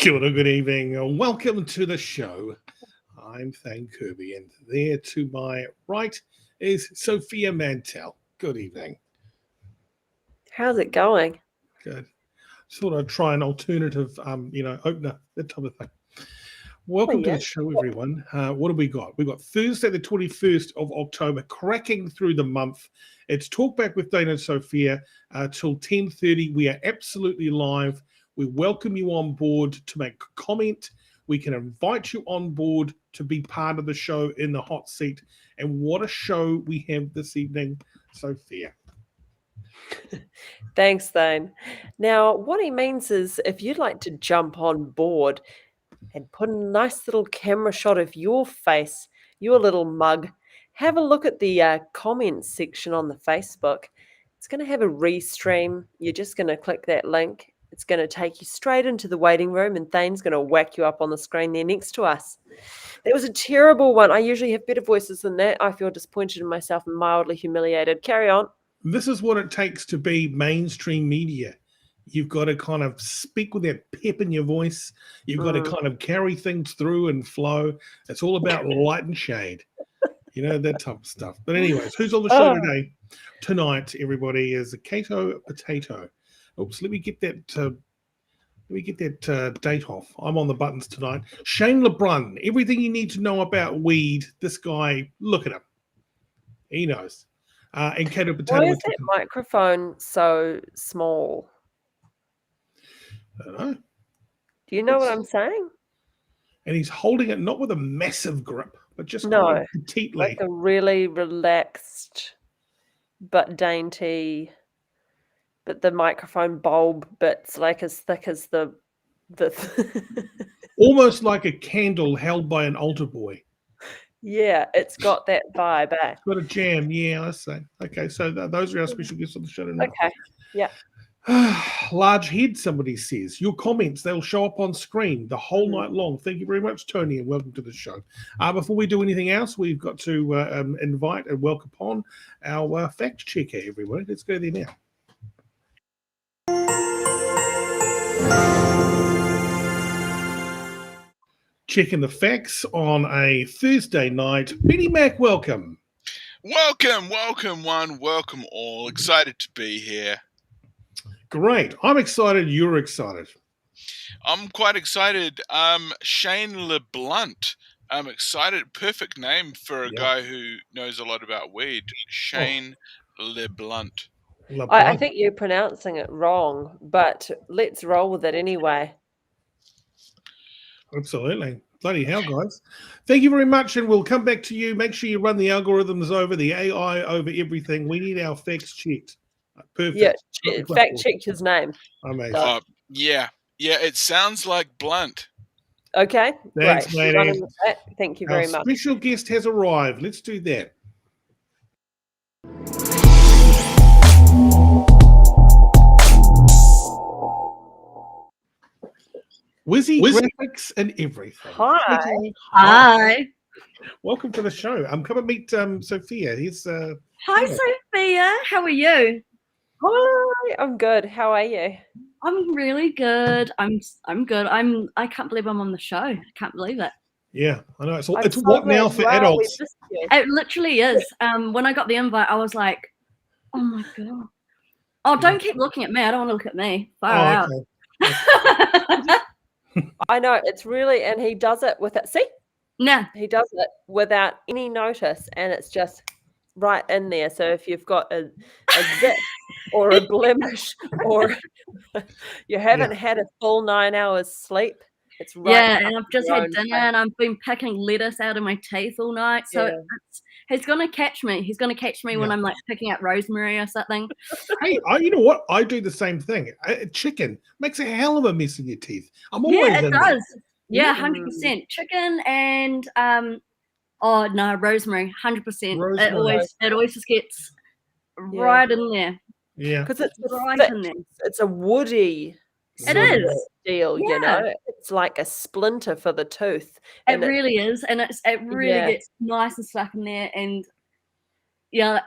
Kia ora, good evening. Welcome to the show. I'm Thane Kirby, and there to my right is Sophia Mantell. Good evening. How's it going? Good. Sort of try an alternative, opener, that type of thing. Welcome to the show, everyone. What have we got? We've got Thursday, the 21st of October, cracking through the month. It's Talkback with Thane and Sophia till 10:30. We are absolutely live. We welcome you on board to make a comment. We can invite you on board to be part of the show in the hot seat. And what a show we have this evening, Sophia. Thanks, Thane. Now, what he means is if you'd like to jump on board and put a nice little camera shot of your face, your little mug, have a look at the comments section on the Facebook. It's going to have a restream. You're just going to click that link. It's going to take you straight into the waiting room, and Thane's going to whack you up on the screen there next to us. That was a terrible one. I usually have better voices than that. I feel disappointed in myself and mildly humiliated. Carry on. This is what it takes to be mainstream media. You've got to kind of speak with that pep in your voice. You've got to kind of carry things through and flow. It's all about light and shade, that type of stuff. But anyways, who's on the show today? Tonight, everybody, is Caito, Potatoe. Oops, let me get that date off. I'm on the buttons tonight. Shane Brun. Everything you need to know about weed. This guy, look at him. He knows. And Caito, Potatoe. Why is that microphone so small? I don't know. Do you know what I'm saying? And he's holding it not with a massive grip, but just kind of petitely. Like a really relaxed but dainty, but the microphone bulb bit's like as thick as the almost like a candle held by an altar boy. Yeah, it's got that vibe, eh? It's got a jam, yeah, I say. Okay, so those are our special guests on the show tonight. Okay, yeah. Large head, somebody says. Your comments, they'll show up on screen the whole night long. Thank you very much, Tony, and welcome to the show. Before we do anything else, we've got to invite and welcome upon our fact checker, everyone. Let's go there now. Checking the facts on a Thursday night. Benny Mack, welcome. Welcome one, welcome all. Excited to be here. Great. I'm excited. You're excited. I'm quite excited. Shane LeBlunt. I'm excited. Perfect name for a guy who knows a lot about weed. Shane LeBlunt. I think you're pronouncing it wrong, but let's roll with it anyway. Absolutely. Bloody hell, guys. Thank you very much, and we'll come back to you. Make sure you run the algorithms over, the AI over everything. We need our facts checked. Perfect. Yeah, fact check his name. Amazing. Yeah, it sounds like blunt. Okay, thanks, great. lady. Thank you very much. Special guest has arrived. Let's do that. Wizzy graphics and everything. Hi. Welcome to the show. Come and meet Sophia. Hi, Sophia. How are you? Hi, I'm good. How are you? I'm really good. I'm good. I can't believe I'm on the show. I can't believe it. Yeah, I know. It's what now for adults? It literally is. When I got the invite, I was like, oh my God. Oh, don't keep looking at me. I don't want to look at me. Far out. Okay. I know, it's really, and he does it with it. See? No. He does it without any notice, and it's just right in there. So if you've got a zip or a blemish or you haven't had a full 9 hours sleep, it's right. Yeah, and I've just had dinner and I've been picking lettuce out of my teeth all night. So he's going to catch me. He's going to catch me when I'm like picking out rosemary or something. Hey, you know what? I do the same thing. Chicken makes a hell of a mess in your teeth. I'm always it does. Yeah, 100%. Chicken and rosemary, 100%. It always just gets right in there. Yeah, because it's right in there. It's a woody. It is deal, you know. It's like a splinter for the tooth. It really is, and it really gets nice and stuck in there, and you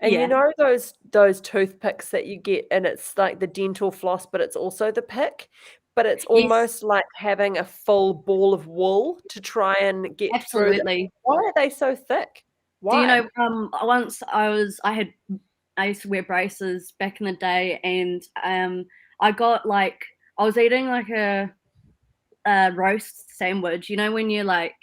know those toothpicks that you get, and it's like the dental floss, but it's also the pick. But it's almost like having a full ball of wool to try and get through them. Absolutely. Why are they so thick? Do you Why? know, once I used to wear braces back in the day, and I was eating like a roast sandwich. You know, when you're like,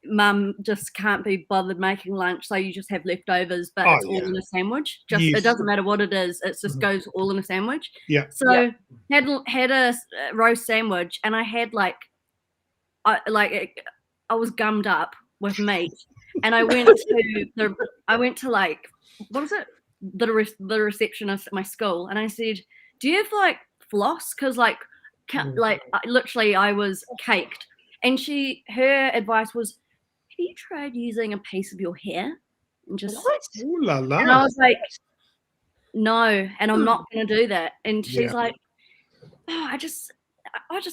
mum just can't be bothered making lunch, so you just have leftovers, but it's all in a sandwich. It doesn't matter what it is; it just goes all in a sandwich. Yeah. So had a roast sandwich, and I had I was gummed up with meat, and I went to like, what is it? The receptionist at my school, and I said, "Do you have like floss? Because literally I was caked." And her advice was, "Have you tried using a piece of your hair?" And just Ooh la la. and I was like, "No," and I'm not going to do that. And she's like, "Oh, I just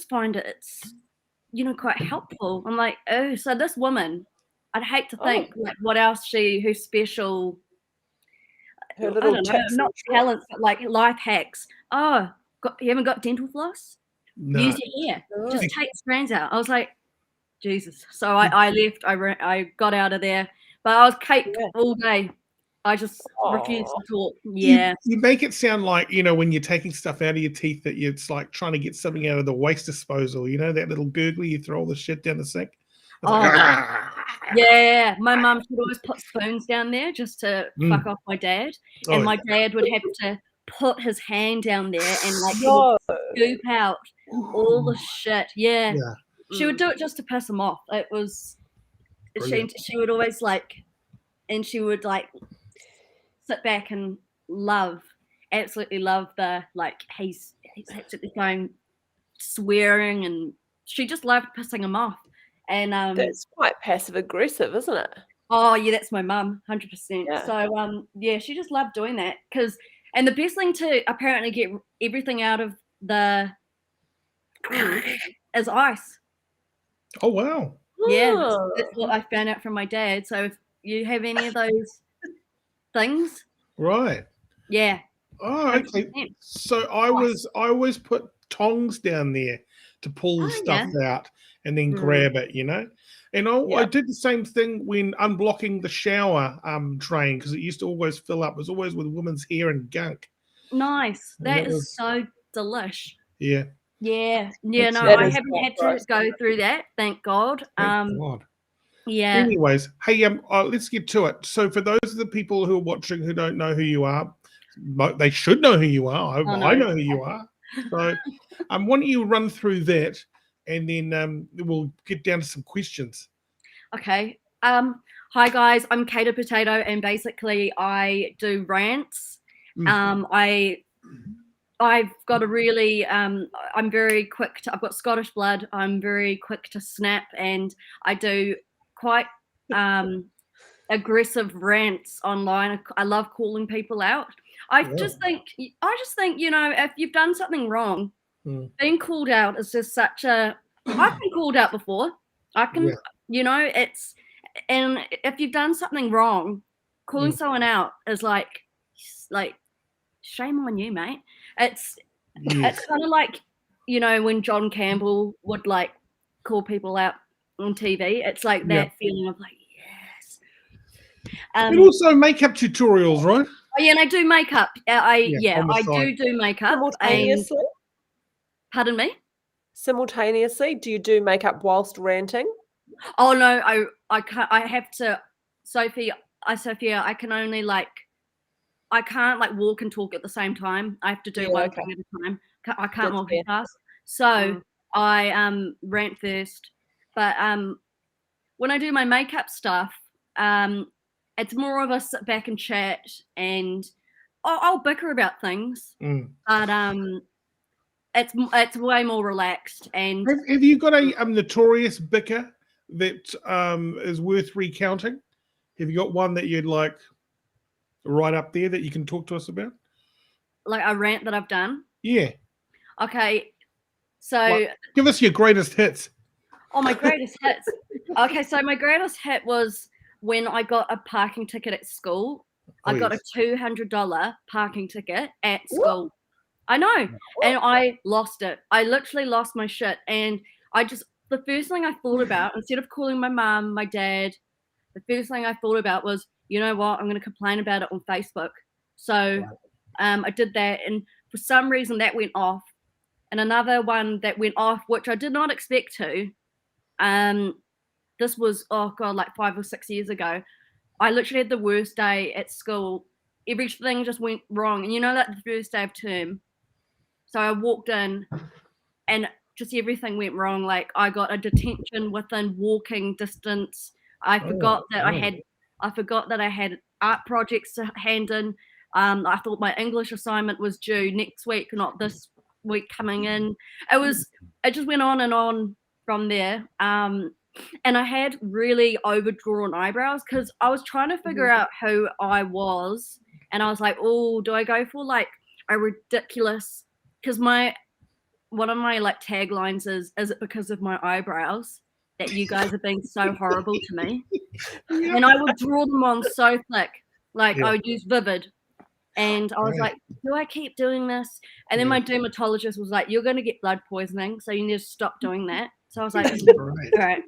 find it's quite helpful." I'm like, "Oh, so this woman, I'd hate to think like what else her special." Her little I don't know, not talents, but like life hacks. Oh, you haven't got dental floss? No. Use your hair. Just take the strands out. I was like, Jesus. So I left. I got out of there, but I was caked all day. I just refused to talk. Yeah. You make it sound like, when you're taking stuff out of your teeth, that it's like trying to get something out of the waste disposal. You know, that little gurgly, you throw all the shit down the sink. Yeah, my mum should always put spoons down there just to fuck off my dad, and my dad would have to put his hand down there and like he would scoop out all the shit. Yeah. She would do it just to piss him off. It was she would always and she would sit back and absolutely love the he's absolutely going swearing, and she just loved pissing him off. And that's quite passive aggressive, isn't it? Oh yeah, that's my mum, 100%. So she just loved doing that and the best thing to apparently get everything out of the is ice. Oh wow. Yeah, that's what I found out from my dad. So if you have any of those things, right? Yeah. Oh, okay. 100%. So I always put tongs down there to pull stuff out and then grab it, And I did the same thing when unblocking the shower drain, because it used to always fill up. It was always with women's hair and gunk. Nice. That is so delish. Yeah. Yeah. Yeah. No, I haven't had to go through that. Thank God. Thank God. Yeah. Anyways, hey, let's get to it. So for those of the people who are watching who don't know who you are, they should know who you are. I know who you are. So why don't you run through that, and then we'll get down to some questions. Okay. Hi guys, I'm Caito Potato, and basically I do rants. I've got a really I'm very quick I've got Scottish blood. I'm very quick to snap, and I do quite aggressive rants online. I love calling people out. I just think if you've done something wrong, being called out is just such a I've been called out before. I can it's, and if you've done something wrong, calling someone out is like shame on you, mate. It's kind of like when John Campbell would call people out on TV. It's like that feeling of yes. And also makeup tutorials, right? Oh yeah, and I do makeup. I do makeup. Simultaneously? Pardon me? Simultaneously, do you do makeup whilst ranting? Oh no, I can't. I have to, Sophia. I can only I can't walk and talk at the same time. I have to do one thing at a time. I can't multitask. So I rant first. But when I do my makeup stuff, it's more of a sit back and chat, and I'll bicker about things. But it's way more relaxed. And have you got a notorious bicker that is worth recounting? Have you got one that you'd like right up there that you can talk to us about? Like a rant that I've done? Yeah. Okay. So give us your greatest hits. Oh, my greatest hits. Okay, so my greatest hit was when I got a parking ticket at school. I got a $200 parking ticket at school. I know. And I lost it. I literally lost my shit. And the first thing I thought about, instead of calling my mum, my dad, the first thing I thought about was, you know what, I'm going to complain about it on Facebook. So I did that. And for some reason that went off. And another one that went off, which I did not expect to, this was, like 5 or 6 years ago. I literally had the worst day at school. Everything just went wrong. And like the first day of term. So I walked in and just everything went wrong. Like I got a detention within walking distance. I forgot that I had art projects to hand in. I thought my English assignment was due next week, not this week coming in. It just went on and on from there. And I had really overdrawn eyebrows because I was trying to figure out who I was. And I was like, oh, do I go for like a ridiculous, because one of my like taglines is it because of my eyebrows that you guys are being so horrible to me? And I would draw them on so thick. Like I would use Vivid. And I was like, do I keep doing this? And then my dermatologist was like, you're going to get blood poisoning, so you need to stop doing that. So I was like, all right.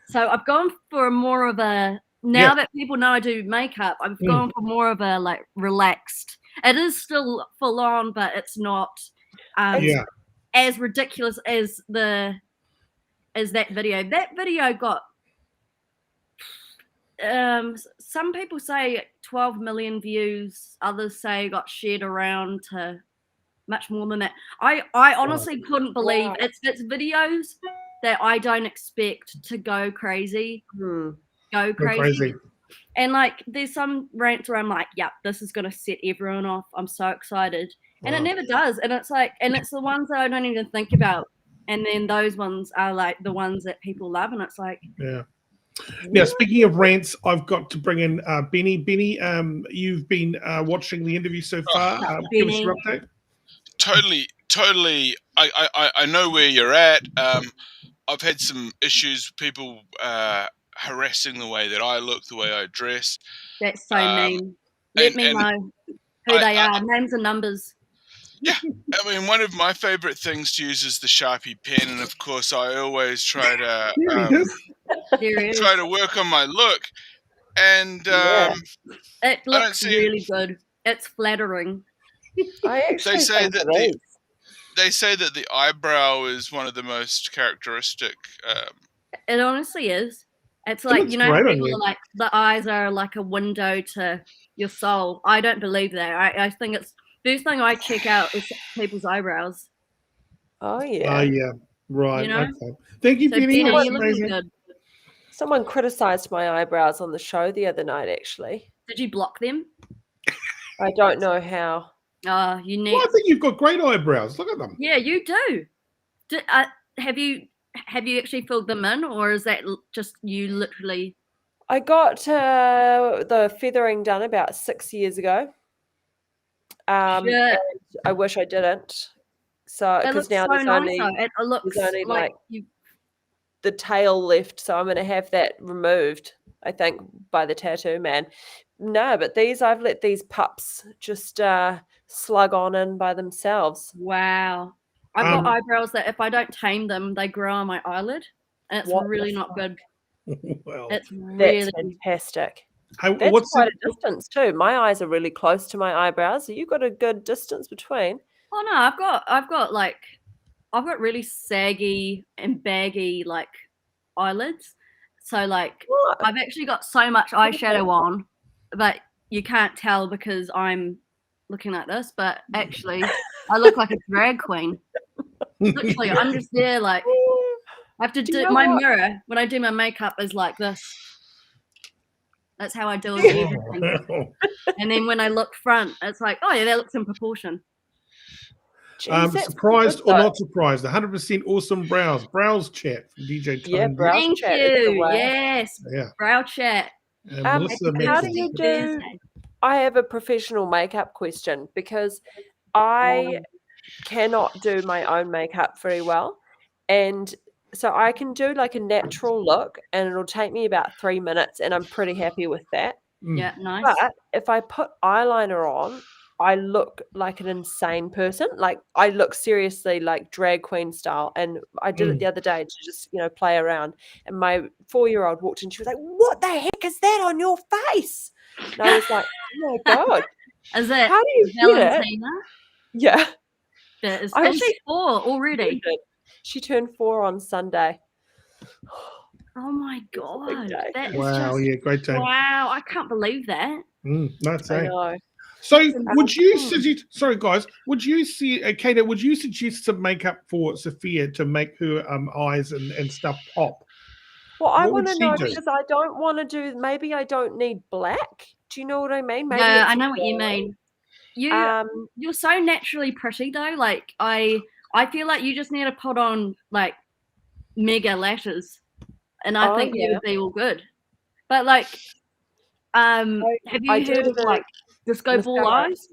So I've gone for more of a, now that people know I do makeup, I've gone for more of a like relaxed. It is still full on, but it's not as ridiculous as that video. That video got some people say 12 million views, others say got shared around to much more than that. I honestly couldn't believe it's videos that I don't expect to go crazy. Go crazy. And like there's some rants where I'm like, yeah, this is gonna set everyone off. I'm so excited. And it never does. And it's like, and it's the ones that I don't even think about. And then those ones are like the ones that people love. And it's like, Now, speaking of rants, I've got to bring in Benny. Benny, you've been watching the interview so far. Give us your update. Totally. I know where you're at. I've had some issues with people harassing the way that I look, the way I dress. That's so mean. Let me know who they are. Names and numbers. Yeah, I mean, one of my favorite things to use is the Sharpie pen, and of course, I always try to try to work on my look. And it looks really good. It's flattering. I actually think it is. They say that the eyebrow is one of the most characteristic. It honestly is. It's like, people are like, the eyes are like a window to your soul. I don't believe that. I think it's first thing I check out is people's eyebrows. Oh yeah. Right. Okay. Thank you, so Benny. Benny, you're looking good. Someone criticized my eyebrows on the show the other night. Actually, did you block them? I don't know how. You need. Well, I think you've got great eyebrows. Look at them. Yeah, you do. Have you actually filled them in, or is that just you literally? I got the feathering done about 6 years ago. And I wish I didn't. So because now there's only like the tail left, so I'm going to have that removed, I think, by the tattoo man. No, but I've let these pups just slug on in by themselves. Wow. I've got eyebrows that if I don't tame them, they grow on my eyelid, and it's really not good. Well, it's really fantastic. That's quite a distance too. My eyes are really close to my eyebrows. So you've got a good distance between. Oh no, I've got really saggy and baggy like eyelids. So like I've actually got so much eyeshadow on, but you can't tell because I'm looking like this. But actually, I look like a drag queen. Literally, I'm just there like I have to do my mirror when I do my makeup is like this. That's how I deal with everything. And then when I look front, it's like, oh yeah, that looks in proportion. Jeez, surprised or not surprised? 100% awesome brows. Brows chat from DJ Tone. Yeah, brows Thank chat. You. Yes. Yeah. Brow chat. How do you do? I have a professional makeup question because I cannot do my own makeup very well, and so I can do like a natural look, and it'll take me about 3 minutes, and I'm pretty happy with that. Yeah, nice. But if I put eyeliner on, I look like an insane person. Like I look seriously like drag queen style. And I did it the other day to just, play around. And my 4-year-old walked in. She was like, "What the heck is that on your face?" And I was like, "Oh my God. Is it How do you get it?" Valentina? Yeah. Is I was she 4 already? offended. She turned 4 on Sunday. Oh my It's a big God. day. That is Wow, just, yeah, great time. wow. I can't believe that. Nice, I eh? know. So, That's would you insane. suggest? Sorry, guys. Would you see, Caito? Would you suggest some makeup for Sophia to make her eyes and stuff pop? Well, I What would want to she know do? because I don't want to do. Maybe I don't need black. Do you know what I mean? Maybe Yeah, it's I know what you mean. You're so naturally pretty though. Like I feel like you just need to put on like mega lashes, and I think you would be all good. But like, have you heard of like disco ball eyes?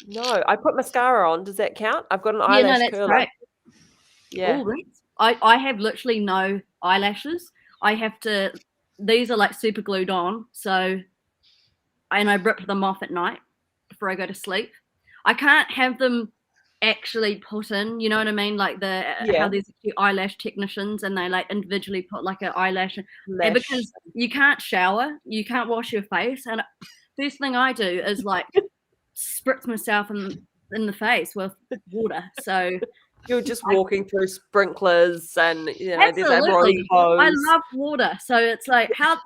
No, I put mascara on. Does that count? I've got an Yeah, no, eyelash that's curler. great. Yeah. Oh, I have literally no eyelashes. I have to. These are like super glued on, so and I rip them off at night before I go to sleep. I can't have them actually put in, you know what I mean? Like how there's actually eyelash technicians and they like individually put like an eyelash and because you can't shower, you can't wash your face, and first thing I do is like spritz myself in the face with water. So you're just walking through sprinklers and there's a absolutely. hose. I love water, so it's like how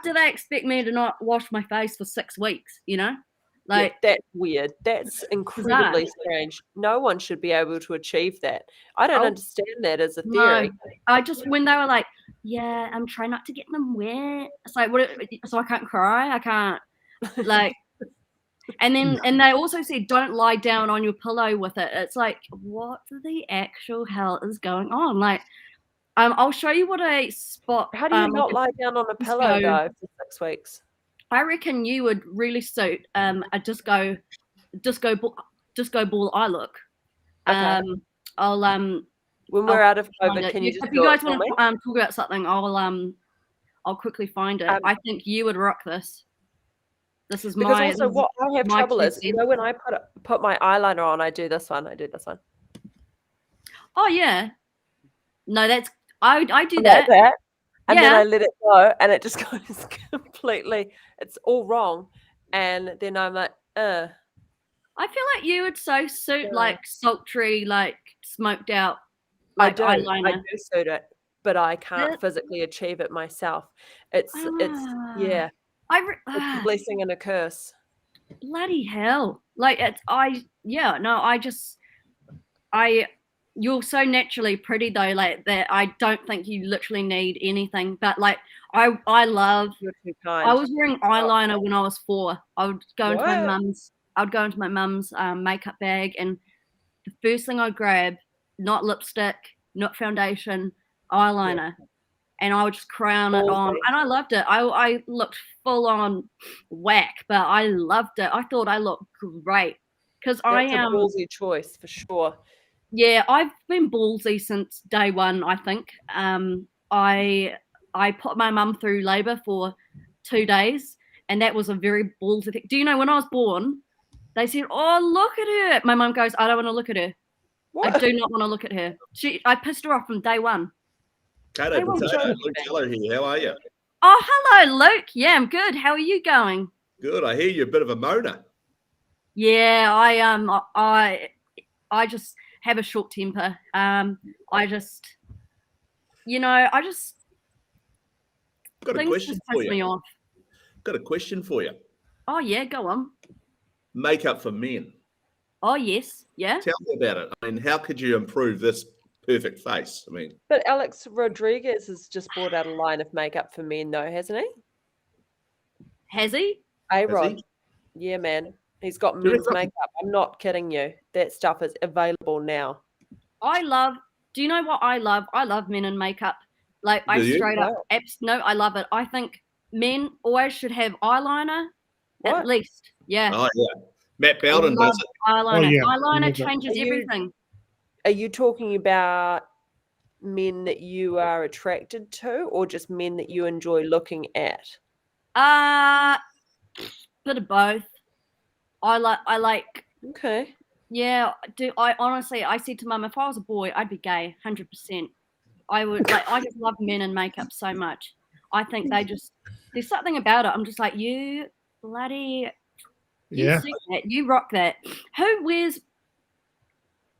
do they expect me to not wash my face for 6 weeks? Like that's weird. That's incredibly strange. No one should be able to achieve that. I don't understand that as a theory. No, I just when they were like, "Yeah, I'm trying not to get them wet." It's like, what? So I can't cry. I can't like. And then and they also said, "Don't lie down on your pillow with it." It's like, what the actual hell is going on? Like, I'll show you what a spot. How do you not lie down on a pillow though for 6 weeks? I reckon you would really suit a disco ball eye look. Okay. I'll when we're out of COVID, can you just if you guys want to talk about something, I'll quickly find it. I think you would rock this. This is because also what I have trouble is, when I put my eyeliner on, I do this one. Oh yeah, no, that's I do that. That. And then I let it go, and it just goes completely. It's all wrong, and then I'm like, I feel like you would so suit like sultry, like smoked out. Like eyeliner. I do suit it, but I can't physically achieve it myself. It's it's a blessing and a curse. Bloody hell! Like you're so naturally pretty though, like that. I don't think you literally need anything. But like I love. You're too kind. I was wearing eyeliner when I was 4. I would go into my mum's. I would go into my mum's makeup bag, and the first thing I'd grab, not lipstick, not foundation, eyeliner, and I would just crown it on, and I loved it. I looked full on whack, but I loved it. I thought I looked great because I am a ballsy choice for sure. Yeah, I've been ballsy since day one. I think I put my mum through labour for 2 days, and that was a very ballsy thing. Do you know when I was born? They said, "Oh, look at her." My mum goes, "I don't want to look at her. What? I do not want to look at her." I pissed her off from day one. Caito, Luke Dallow here. How are you? Oh, hello, Luke. Yeah, I'm good. How are you going? Good. I hear you're a bit of a moaner. Yeah, I just have a short temper. I just got a question for you. Me off. Got a question for you. Oh yeah, go on. Makeup for men. Oh yes, yeah. Tell me about it. I mean, how could you improve this perfect face? I mean, but Alex Rodriguez has just brought out a line of makeup for men, though, hasn't he? Has he? A-Rod. Yeah, man. He's got men's makeup. I'm not kidding you. That stuff is available now. Do you know what I love? I love men in makeup. Like I love it. I think men always should have eyeliner at least. Yeah. Oh yeah. Matt Bowden does it. Eyeliner. Eyeliner changes everything. Are you talking about men that you are attracted to, or just men that you enjoy looking at? Bit of both. I like Okay. Yeah, I honestly, I said to Mum, if I was a boy, I'd be gay, 100%. I would I just love men in makeup so much. I think there's something about it. I'm just like, you bloody, you see that, you rock that. Who wears?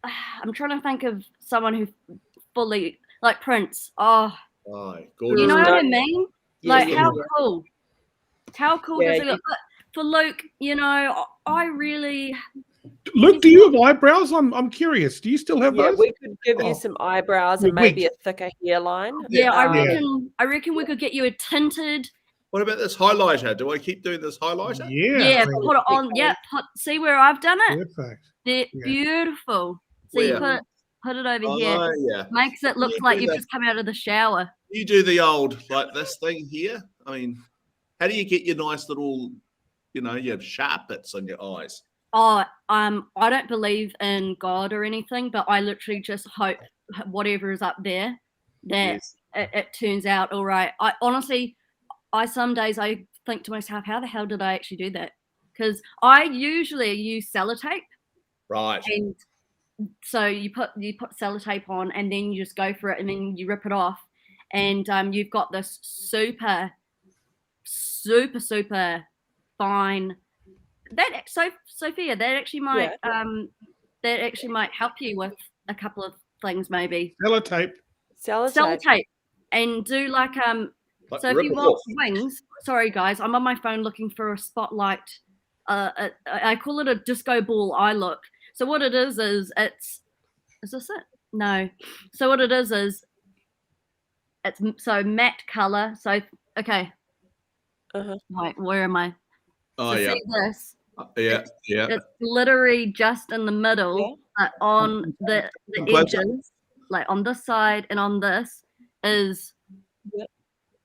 I'm trying to think of someone who fully like Prince. Oh, gorgeous. you know what I mean? Like, Yeah. how cool? How cool does it look? But for Luke, I really. Luke, do you have eyebrows? I'm curious. Do you still have those? Yeah, we could give you some eyebrows and maybe a thicker hairline. Yeah, I reckon we could get you a tinted. What about this highlighter? Do I keep doing this highlighter? Yeah, put it on. Yeah, see where I've done it? Perfect. They're beautiful. So you put it over here. Yeah. Makes it look like you've just come out of the shower. You do the old, like this thing here. I mean, how do you get your nice little, your sharp bits on your eyes? Oh, I don't believe in God or anything, but I literally just hope whatever is up there that it turns out all right. I honestly, some days I think to myself, how the hell did I actually do that? Because I usually use sellotape. Right. And so you put sellotape on, and then you just go for it, and then you rip it off, and you've got this super, super, super fine. Sophia, that actually might help you with a couple of things, maybe. Sellotape, and do like so if you want wings. Sorry guys, I'm on my phone looking for a spotlight. I call it a disco ball eye look. So what it is this it? No. So what it is it's so matte color. So okay. Right, where am I? Oh, so yeah. See this? Yeah. It's glittery just in the middle, but on the edges, like on this side and on this is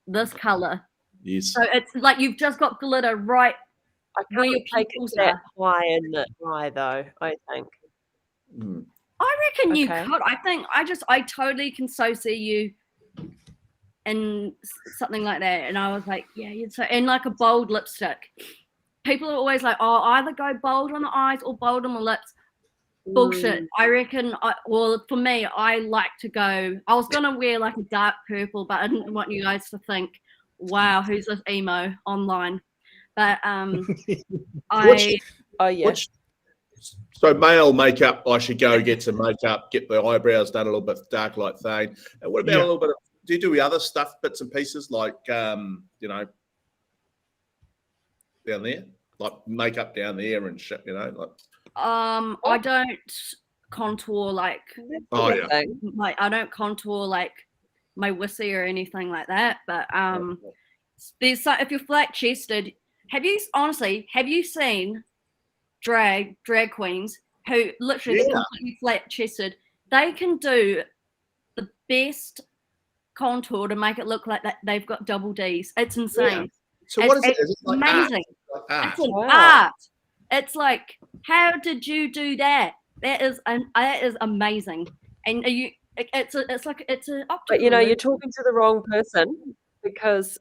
this color. Yes. So it's like you've just got glitter right where your pupils that are. high in the eye, though. I think. I reckon you could. I totally can so see you in something like that. And I was like, yeah, you'd so and like a bold lipstick. People are always like, oh, either go bold on the eyes or bold on the lips. Bullshit. I reckon, well, for me, I like to go, I was going to wear like a dark purple, but I didn't want you guys to think, wow, who's this emo online? But so male makeup, I should go get some makeup, get the eyebrows done a little bit dark like Thane. And what about a little bit of, do you do other stuff, bits and pieces like, down there? Like makeup down there and shit, like. I don't contour like. Like I don't contour like my wussy or anything like that. But there's if you're flat chested, have you seen drag queens who literally completely flat chested? They can do the best contour to make it look like that they've got double D's. It's insane. Yeah. So what is it? Is it like amazing? Art? It's an art. It's like, how did you do that? That is amazing. And it's an optical. But you're talking to the wrong person, because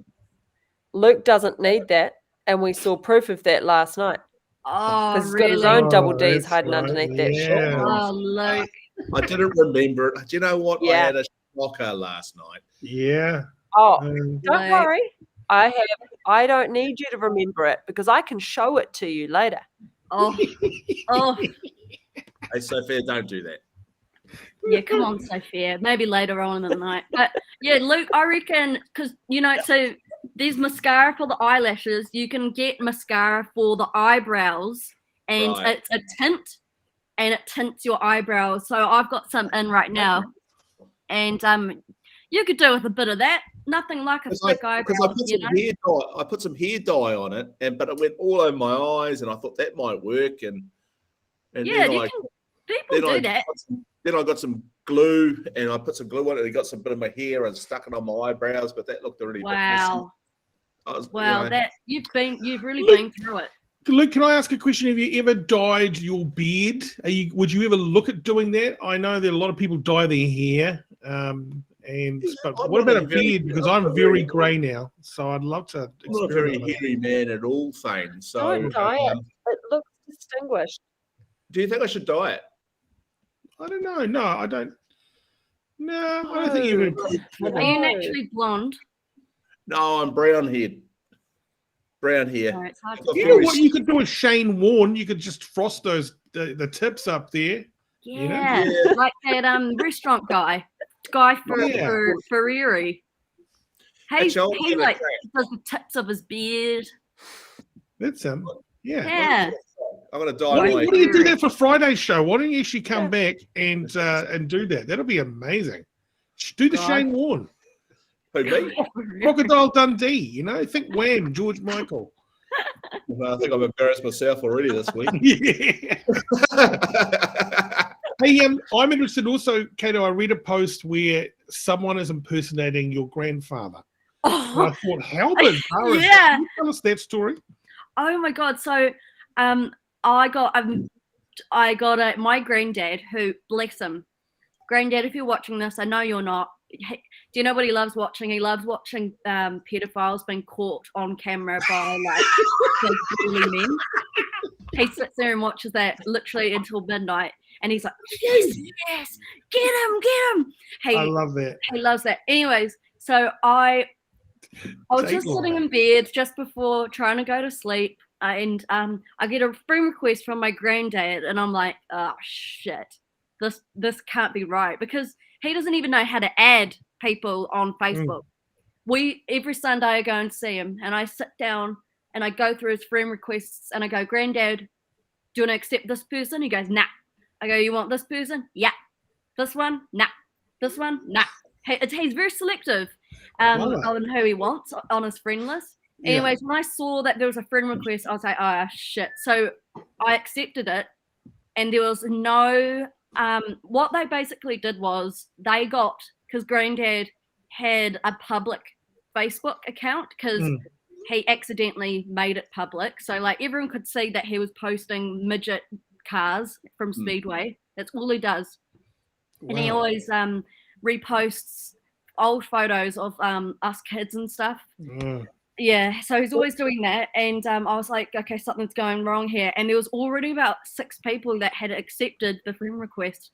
Luke doesn't need that, and we saw proof of that last night. Oh, because he's really? got his own double D's hiding underneath that shit. Oh, Luke. I didn't remember it. Do you know what? I had a shocker last night. Yeah. Oh, don't worry. I don't need you to remember it, because I can show it to you later. Oh. Hey, Sophia, don't do that. Yeah, come on, Sophia. Maybe later on in the night. But yeah, Luke, I reckon, because, so there's mascara for the eyelashes. You can get mascara for the eyebrows, and it's a tint, and it tints your eyebrows. So I've got some in right now. And you could do with a bit of that. Nothing like a thick eyebrow. Because I put some hair dye on it, but it went all over my eyes, and I thought that might work. And people do that. Then I got some glue, and I put some glue on it, and got some bit of my hair and stuck it on my eyebrows, but that looked really wow. That you've really been through it. Luke, can I ask a question? Have you ever dyed your beard? Would you ever look at doing that? I know that a lot of people dye their hair. But what about a beard? Because I'm very grey now, so I'd love to. I'm not a very hairy man at all, Thane. So don't dye it. It looks distinguished. Do you think I should dye it? I don't know. No, I don't. No, I don't think you're. Are you naturally blonde? No, I'm brown haired. Brown hair. No, it's hard to You know what you could do with Shane Warne? You could just frost the tips up there. Yeah, You know? like that restaurant guy Ferreri. He like does the tips of his beard. That's him. Yeah. Yeah. I'm gonna dye. Why do you do that for Friday's show? Why don't you actually come back and do that? That'll be amazing. Do the Shane Warne. Who, me? Crocodile Dundee. You know, think Wham, George Michael. Well, I think I've embarrassed myself already this week. Yeah. Hey, I'm interested also, Caito. I read a post where someone is impersonating your grandfather. And I thought, how bizarre is that? Can you tell us that story? Oh my god! So, I got my granddad, who, bless him, granddad, if you're watching this, I know you're not. Do you know what he loves watching? He loves watching pedophiles being caught on camera by like bully men. He sits there and watches that literally until midnight, and he's like, yes, get him. I love that. He loves that. Anyways, so I was just sitting in bed just before trying to go to sleep, and I get a friend request from my granddad, and I'm like, oh shit, this can't be right, because he doesn't even know how to add people on Facebook. Every Sunday I go and see him, and I sit down and I go through his friend requests, and I go, Granddad, do you want to accept this person? He goes, nah. I go, you want this person? Yeah. This one? Nah. This one? Nah. He's very selective on who he wants on his friend list. Anyways, when I saw that there was a friend request, I was like, oh shit. So I accepted it, and there was no what they basically did was they got, because Granddad had a public Facebook account, because he accidentally made it public, so like everyone could see that he was posting midget cars from Speedway. That's all he does. And he always reposts old photos of us kids and stuff. Yeah, so he's always doing that, and I was like, okay, something's going wrong here. And there was already about 6 people that had accepted the friend request,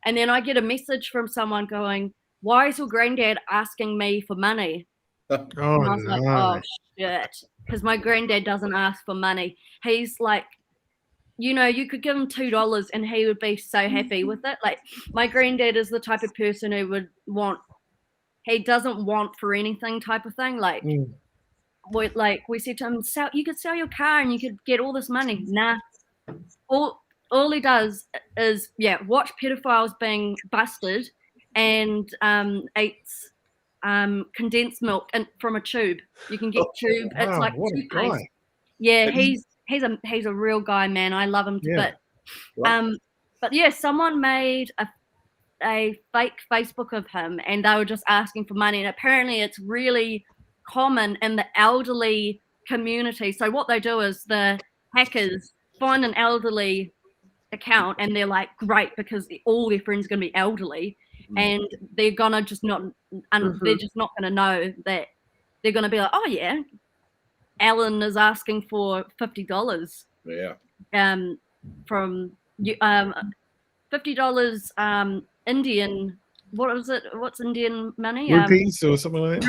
and then I get a message from someone going, why is your granddad asking me for money? And I was like, oh shit, because my granddad doesn't ask for money. He's like, you know, you could give him $2 and he would be so happy with it. Like, my granddad is the type of person who would want, he doesn't want for anything type of thing. Like, we said to him, you could sell your car and you could get all this money. Nah. All he does is, watch pedophiles being busted and eats condensed milk from a tube. You can get tube. It's like toothpaste. Yeah, he's a real guy, man. I love him to bits. But yeah, someone made a fake Facebook of him, and they were just asking for money. And apparently, it's really common in the elderly community. So what they do is the hackers find an elderly account, and they're like, great, because all their friends are going to be elderly, and they're gonna just not, they're just not going to know that. They're going to be like, oh yeah, Alan is asking for $50. From $50 Indian. What was it? What's Indian money? Rupees or something like that.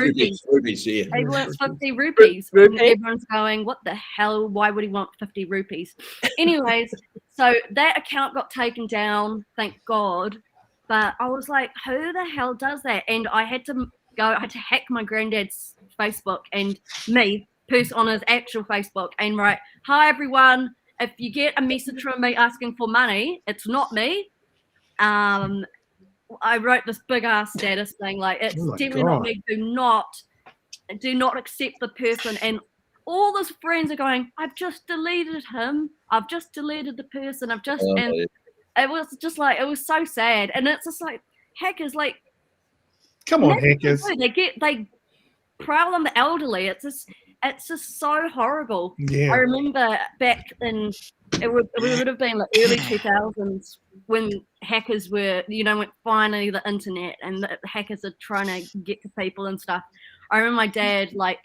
Rupees, yeah. He wants 50 rupees. And everyone's going, what the hell? Why would he want 50 rupees? Anyways, so that account got taken down, thank God. But I was like, who the hell does that? And I had to hack my granddad's Facebook and post on his actual Facebook and write, hi everyone, if you get a message from me asking for money, it's not me. I wrote this big ass status thing like, it's definitely not me. Do not accept the person. And all his friends are going, I've just deleted him. I've just deleted the person. And it was just like, it was so sad. And it's just like, hackers, like, come on, hackers. They prowl on the elderly. It's just so horrible. Yeah. I remember back in, it would have been like early 2000s when hackers were, went finally the internet and the hackers are trying to get to people and stuff. I remember my dad like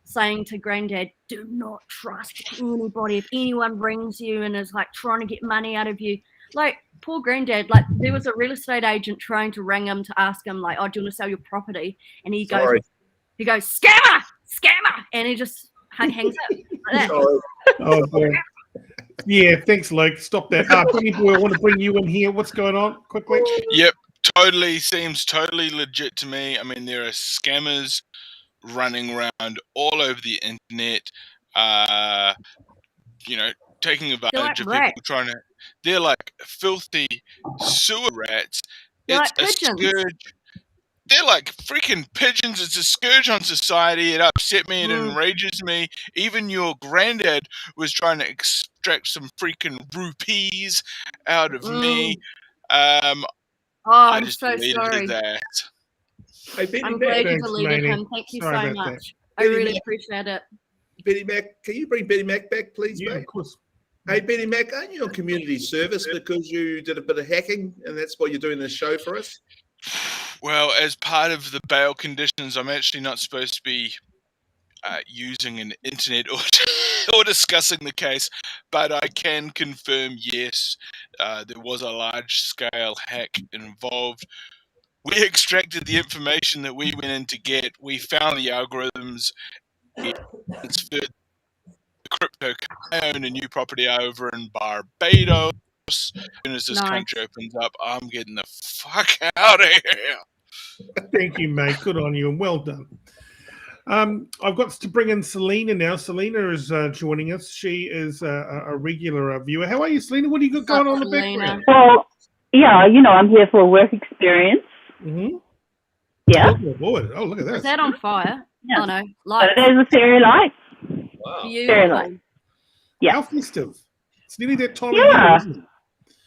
saying to Granddad, "Do not trust anybody. If anyone rings you and is like trying to get money out of you, like poor Granddad, like there was a real estate agent trying to ring him to ask him like, oh, do you want to sell your property?" And he goes, "Scammer, scammer," and he just hangs up like that. Oh, boy. Yeah, thanks, Luke. Stop that. Benny Boy, I want to bring you in here. What's going on? Quickly. Yep, totally seems totally legit to me. I mean, there are scammers running around all over the internet, taking advantage of people trying to. They're like filthy sewer rats. They're It's like a scourge. They're like freaking pigeons. It's a scourge on society. It upset me. It enrages me. Even your granddad was trying to extract some freaking rupees out of me. I'm so sorry. That. I'm glad you deleted him. Thank you so much. I really appreciate it. Betty Mack, can you bring Betty Mack back, please, Yeah, mate? of course. Hey, Betty Mack, aren't you on community service because you did a bit of hacking and that's why you're doing this show for us? Well, as part of the bail conditions, I'm actually not supposed to be using an internet or discussing the case, but I can confirm, yes, there was a large-scale hack involved. We extracted the information that we went in to get. We found the algorithms. We transferred the crypto. I own a new property over in Barbados. As soon as this country opens up, I'm getting the fuck out of here. Thank you, mate. Good on you and well done. I've got to bring in Selena now. Selena is joining us. She is a regular viewer. How are you, Selena? What do you got going on in the background? Well, yeah, I'm here for a work experience. Mm-hmm. Yeah. Oh, boy. Oh, look at that. Is that on fire? Yeah. Oh, no. But it is a fairy light. Wow. Fairy light. Yeah. How festive. It's nearly that time of Yeah. year, isn't it?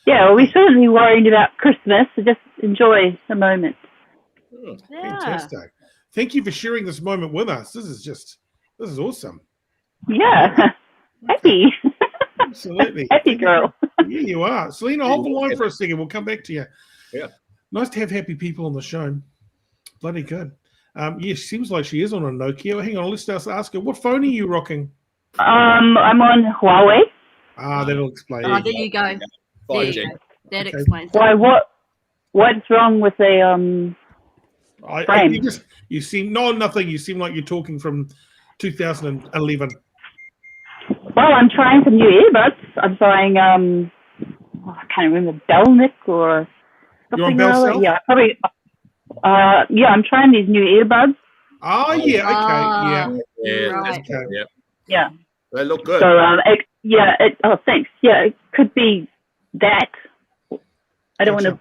Yeah, well, we shouldn't be worried about Christmas. So just enjoy the moment. Oh, fantastic. Thank you for sharing this moment with us. This is awesome. Yeah. Happy. Absolutely. Happy girl. Yeah, you are. Selena, hold the line for a second. We'll come back to you. Yeah. Nice to have happy people on the show. Bloody good. Yeah, seems like she is on a Nokia. Hang on, let's just ask her. What phone are you rocking? I'm on Huawei. That'll explain. Oh, there you go. There you go. That explains it. Why? What's wrong with the frame? You seem nothing. You seem like you're talking from 2011. Well, I'm trying some new earbuds. I'm buying I can't remember, Bellnick or something. You're on Bell? Yeah, probably. Yeah, I'm trying these new earbuds. Oh yeah, okay, Yeah. Right. okay. Yeah. They look good. So thanks. Yeah, it could be that. I don't want to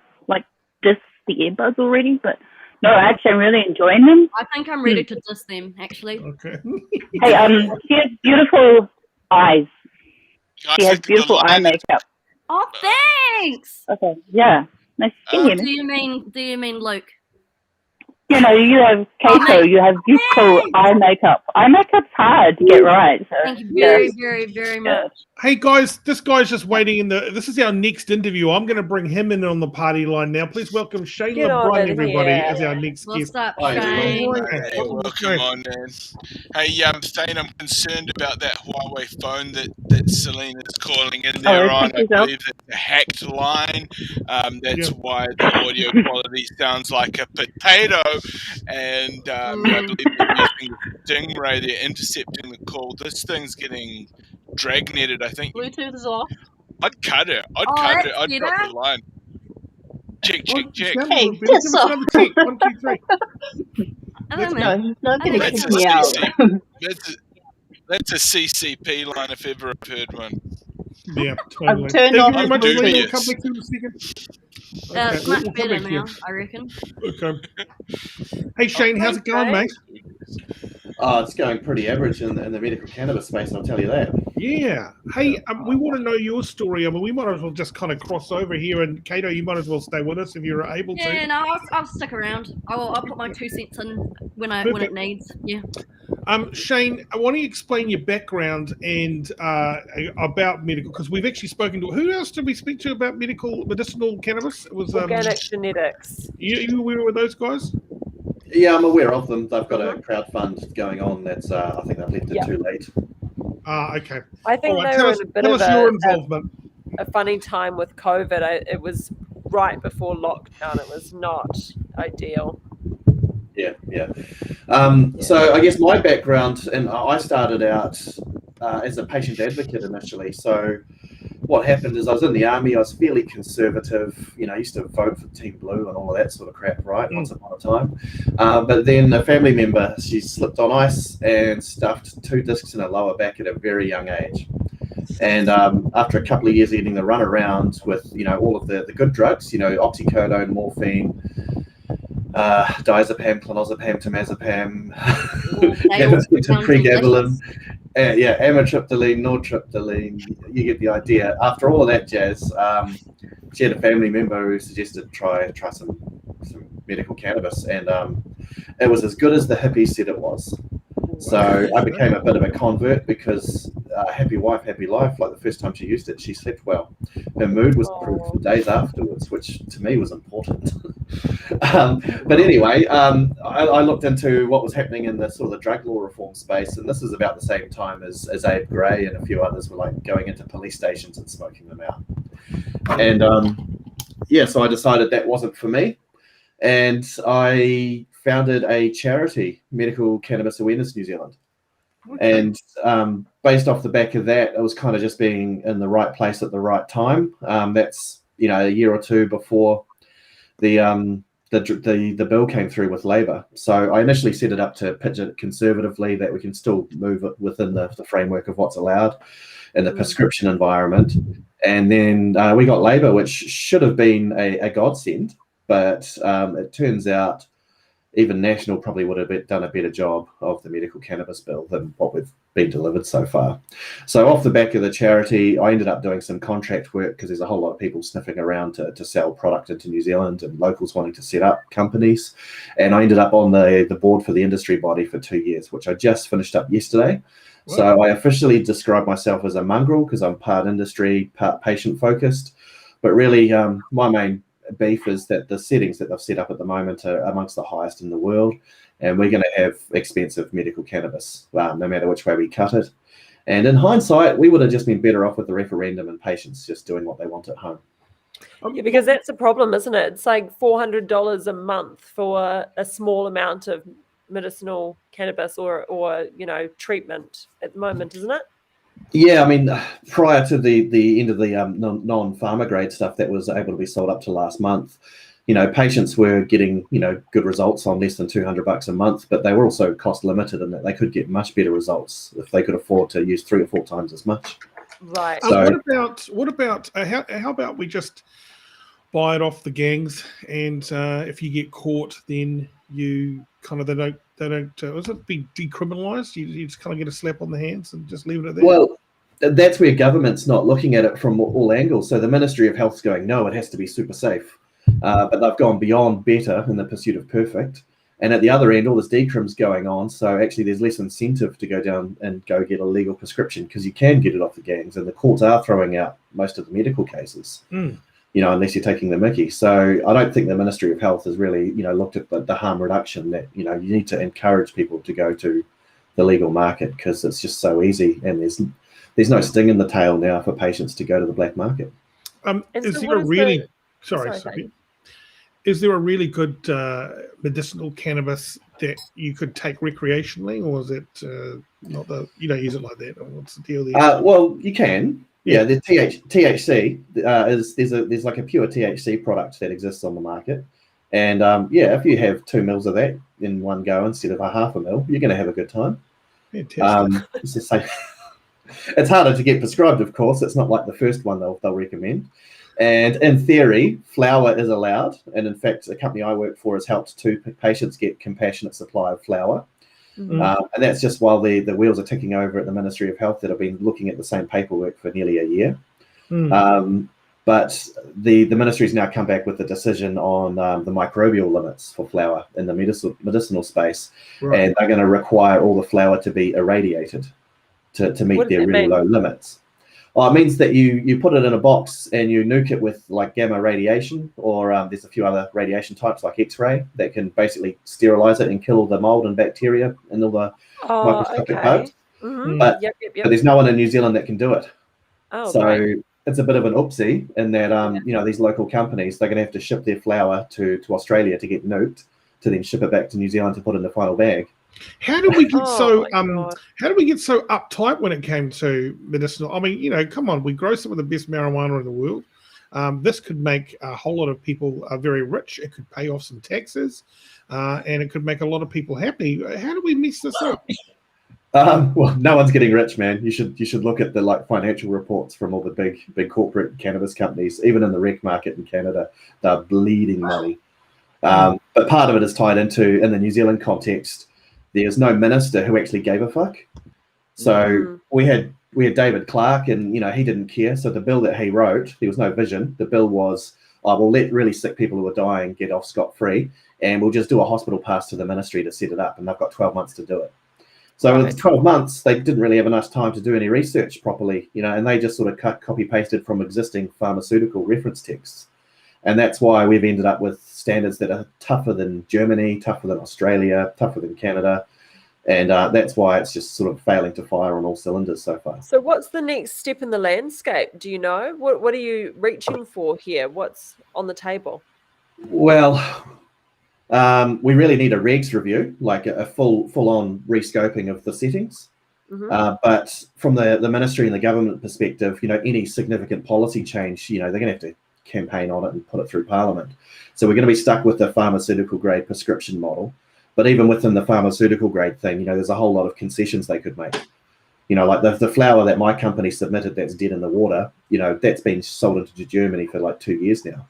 diss the earbuds already, but no, actually, I'm really enjoying them. I think I'm ready to diss them, actually. Okay. Hey, she has beautiful eyes. She has beautiful eye makeup. Oh, thanks. Okay, yeah. Nice to see you. Do you mean Luke? You have Caito, you have beautiful eye makeup. Eye makeup's hard to get right. So, thank you very, very, very much. Hey guys, this guy's just waiting this is our next interview. I'm going to bring him in on the party line now. Please welcome Shane Brun, everybody, as our next guest. What's up, Shane? Hey, welcome on, man. Hey, Thane, I'm concerned about that Huawei phone that Selena's calling in there on. I believe it's a hacked line. That's why the audio quality sounds like a potato. And I believe they're using Stingray. They're intercepting the call. This thing's getting dragnetted, I think. Bluetooth is off. I'd cut it. I'd drop the line. Check. Hey, Piss off. 1, 2, 3. I don't know. He's not going to That's kick me out. That's a CCP line if ever I've heard one. Yeah, totally. I've turned off Thank you very much, the Selena. Bluetooth. Come back to you in a second. It's we'll much come better back to you. now, I reckon. Okay. Hey Shane, how's it going, mate? It's going pretty average in the medical cannabis space, I'll tell you that. Yeah. Hey, we want to know your story. I mean, we might as well just kind of cross over here, and Caito, you might as well stay with us if you're able to. Yeah, no, I'll stick around. I'll put my 2 cents in when it needs. Yeah. Shane, why don't you explain your background and about medical? Because we've actually spoken to who else did we speak to about medicinal cannabis? It was Organic genetics. You aware with those guys? Yeah, I'm aware of them. They've got a crowdfund going on. That's I think they've left it too late. Okay. I think All right, they tell were us, in a bit tell of us your involvement. a funny time with COVID. It was right before lockdown. It was not ideal. Yeah. So I guess my background, and I started out as a patient advocate initially. So what happened is I was in the army. I was fairly conservative. I used to vote for Team Blue and all of that sort of crap, right? Once upon a time. But then a family member, she slipped on ice and stuffed 2 discs in her lower back at a very young age. And after a couple of years getting the run around with, all of the good drugs, oxycodone, morphine, diazepam, clonazepam, temazepam, pregabalin, amitriptyline, nortriptyline, you get the idea. After all of that jazz, she had a family member who suggested try some medical cannabis, and it was as good as the hippies said it was. So I became a bit of a convert because happy wife, happy life. Like the first time she used it, she slept well. Her mood was improved for days afterwards, which to me was important. But anyway, I looked into what was happening in the sort of the drug law reform space, and this was about the same time as Abe Gray and a few others were like going into police stations and smoking them out. And so I decided that wasn't for me, and I founded a charity, Medical Cannabis Awareness New Zealand. Okay. And based off the back of that, it was kind of just being in the right place at the right time. That's a year or two before the bill came through with Labor. So I initially set it up to pitch it conservatively, that we can still move it within the framework of what's allowed in the prescription environment. And then we got Labor, which should have been a godsend, but it turns out even National probably would have done a better job of the medical cannabis bill than what we've been delivered so far. So off the back of the charity, I ended up doing some contract work because there's a whole lot of people sniffing around to sell product into New Zealand and locals wanting to set up companies. And I ended up on the board for the industry body for 2 years, which I just finished up yesterday. Wow. So I officially describe myself as a mongrel because I'm part industry, part patient focused. But really, my main beef is that the settings that they've set up at the moment are amongst the highest in the world, and we're going to have expensive medical cannabis no matter which way we cut it. And in hindsight, we would have just been better off with the referendum and patients just doing what they want at home. Yeah, because that's the problem, isn't it? It's like $400 a month for a small amount of medicinal cannabis or treatment at the moment, isn't it? Yeah, I mean, prior to the end of the non-pharma grade stuff that was able to be sold up to last month, patients were getting, good results on less than $200 a month, but they were also cost limited in that they could get much better results if they could afford to use 3 or 4 times as much. Right. So, what about how about we just buy it off the gangs, and if you get caught, then you kind of they don't was it be decriminalised? You just kind of get a slap on the hands and just leave it at that. Well, that's where government's not looking at it from all angles. So the Ministry of Health's going, no, it has to be super safe, but they've gone beyond better in the pursuit of perfect. And at the other end, all this decrim's going on. So actually, there's less incentive to go down and go get a legal prescription because you can get it off the gangs, and the courts are throwing out most of the medical cases. Unless you're taking the mickey. So I don't think the Ministry of Health has really, looked at the harm reduction that, you need to encourage people to go to the legal market because it's just so easy, and there's no sting in the tail now for patients to go to the black market. Is there a really is there a really good medicinal cannabis that you could take recreationally, or is it not you don't use it like that? Or what's the deal there? Well, you can. Yeah, the THC there's like a pure THC product that exists on the market, and if you have 2 mils of that in one go instead of a half a mil, you're going to have a good time. Fantastic. It's harder to get prescribed, of course. It's not like the first one they'll recommend. And in theory, flour is allowed, and in fact, a company I work for has helped 2 patients get compassionate supply of flour. And that's just while the wheels are ticking over at the Ministry of Health that have been looking at the same paperwork for nearly a year. But the ministry's now come back with a decision on the microbial limits for flour in the medicinal space, and they're going to require all the flour to be irradiated to meet their really low limits. Oh, it means that you put it in a box and you nuke it with like gamma radiation, or there's a few other radiation types like X-ray that can basically sterilize it and kill all the mold and bacteria and all the microscopic bugs. But there's no one in New Zealand that can do it. Oh, so right. it's a bit of an oopsie in that these local companies, they're going to have to ship their flour to Australia to get nuked, to then ship it back to New Zealand to put in the final bag. How did we get how did we get so uptight when it came to medicinal? I mean, come on, we grow some of the best marijuana in the world. This could make a whole lot of people very rich. It could pay off some taxes, and it could make a lot of people happy. How do we mess this up? Well, no one's getting rich, man. You should look at the financial reports from all the big corporate cannabis companies. Even in the rec market in Canada, they're bleeding money. But part of it is tied into, in the New Zealand context, there's no minister who actually gave a fuck. So we had David Clark, and he didn't care. So the bill that he wrote, there was no vision. The bill was, we'll let really sick people who are dying get off scot-free, and we'll just do a hospital pass to the ministry to set it up, and they've got 12 months to do it. So in 12 months, they didn't really have enough time to do any research properly, and they just sort of copy-pasted from existing pharmaceutical reference texts. And that's why we've ended up with standards that are tougher than Germany, tougher than Australia, tougher than Canada. And that's why it's just sort of failing to fire on all cylinders so far. So what's the next step in the landscape? Do you know? What are you reaching for here? What's on the table? Well, we really need a regs review, like a full-on rescoping of the settings. But from the ministry and the government perspective, any significant policy change, they're going to have to campaign on it and put it through Parliament. So we're going to be stuck with the pharmaceutical grade prescription model. But even within the pharmaceutical grade thing, there's a whole lot of concessions they could make. Like the flour that my company submitted that's dead in the water, that's been sold into Germany for like 2 years now.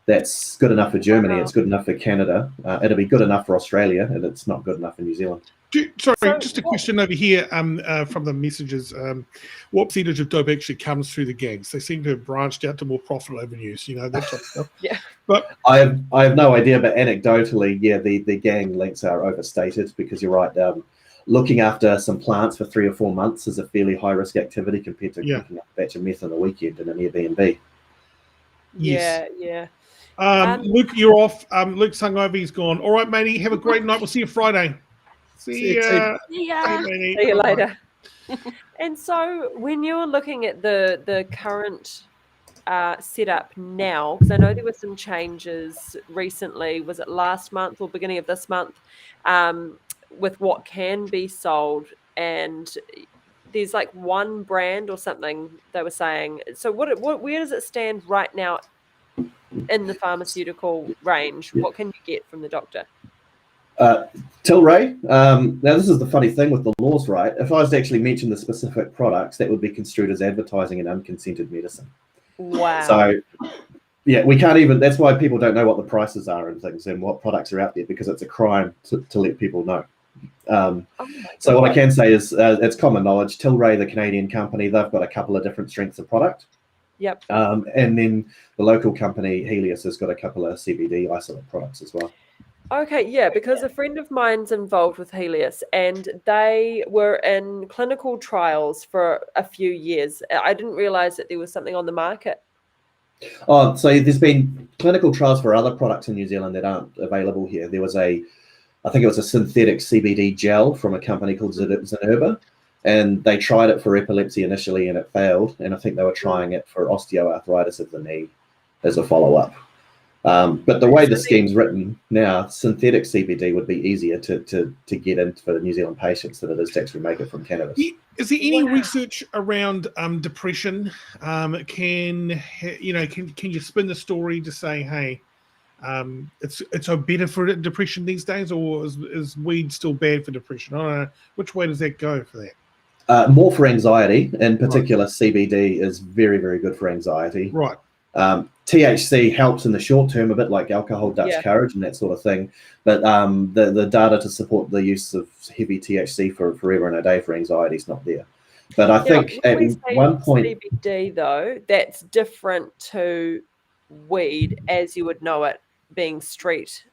That's good enough for Germany. It's good enough for Canada. It'll be good enough for Australia, and it's not good enough for New Zealand. Just a question over here from the messages. What percentage of dope actually comes through the gangs? They seem to have branched out to more profitable avenues, that type of stuff. Yeah. But I have no idea, but anecdotally, the gang links are overstated, because you're right. Looking after some plants for 3 or 4 months is a fairly high risk activity compared to cooking up a batch of meth on the weekend in an Airbnb. Yes. Yeah. Luke, you're off. Luke Sungovi's gone. All right, matey. Have a great night. We'll see you Friday. See ya. See you later. And so when you're looking at the current setup now, because I know there were some changes recently, was it last month or beginning of this month, with what can be sold, and there's like one brand or something they were saying. So where does it stand right now in the pharmaceutical range? What can you get from the doctor? Tilray. Now, this is the funny thing with the laws, right? If I was to actually mention the specific products, that would be construed as advertising an unconsented medicine. Wow. So, we can't even. That's why people don't know what the prices are and things and what products are out there, because it's a crime to let people know. So what I can say is it's common knowledge. Tilray, the Canadian company, they've got a couple of different strengths of product. Yep. And then the local company, Helios, has got a couple of CBD isolate products as well. Okay, yeah, because a friend of mine's involved with Helios, and they were in clinical trials for a few years. I didn't realize that there was something on the market. Oh, so there's been clinical trials for other products in New Zealand that aren't available here. There was I think it was a synthetic CBD gel from a company called Zenerba, and they tried it for epilepsy initially and it failed. And I think they were trying it for osteoarthritis of the knee as a follow-up. But the way the scheme's written now, synthetic CBD would be easier to get in for the New Zealand patients than it is to actually make it from cannabis. Is there any research around depression? Can you spin the story to say, hey, it's better for depression these days, or is weed still bad for depression? I don't know. Which way does that go for that? More for anxiety. In particular, CBD is very, very good for anxiety. Right. THC helps in the short term, a bit like alcohol ducks courage and that sort of thing. But the data to support the use of heavy THC for forever and a day for anxiety is not there. But I think at one point, CBD though, that's different to weed as you would know it, being street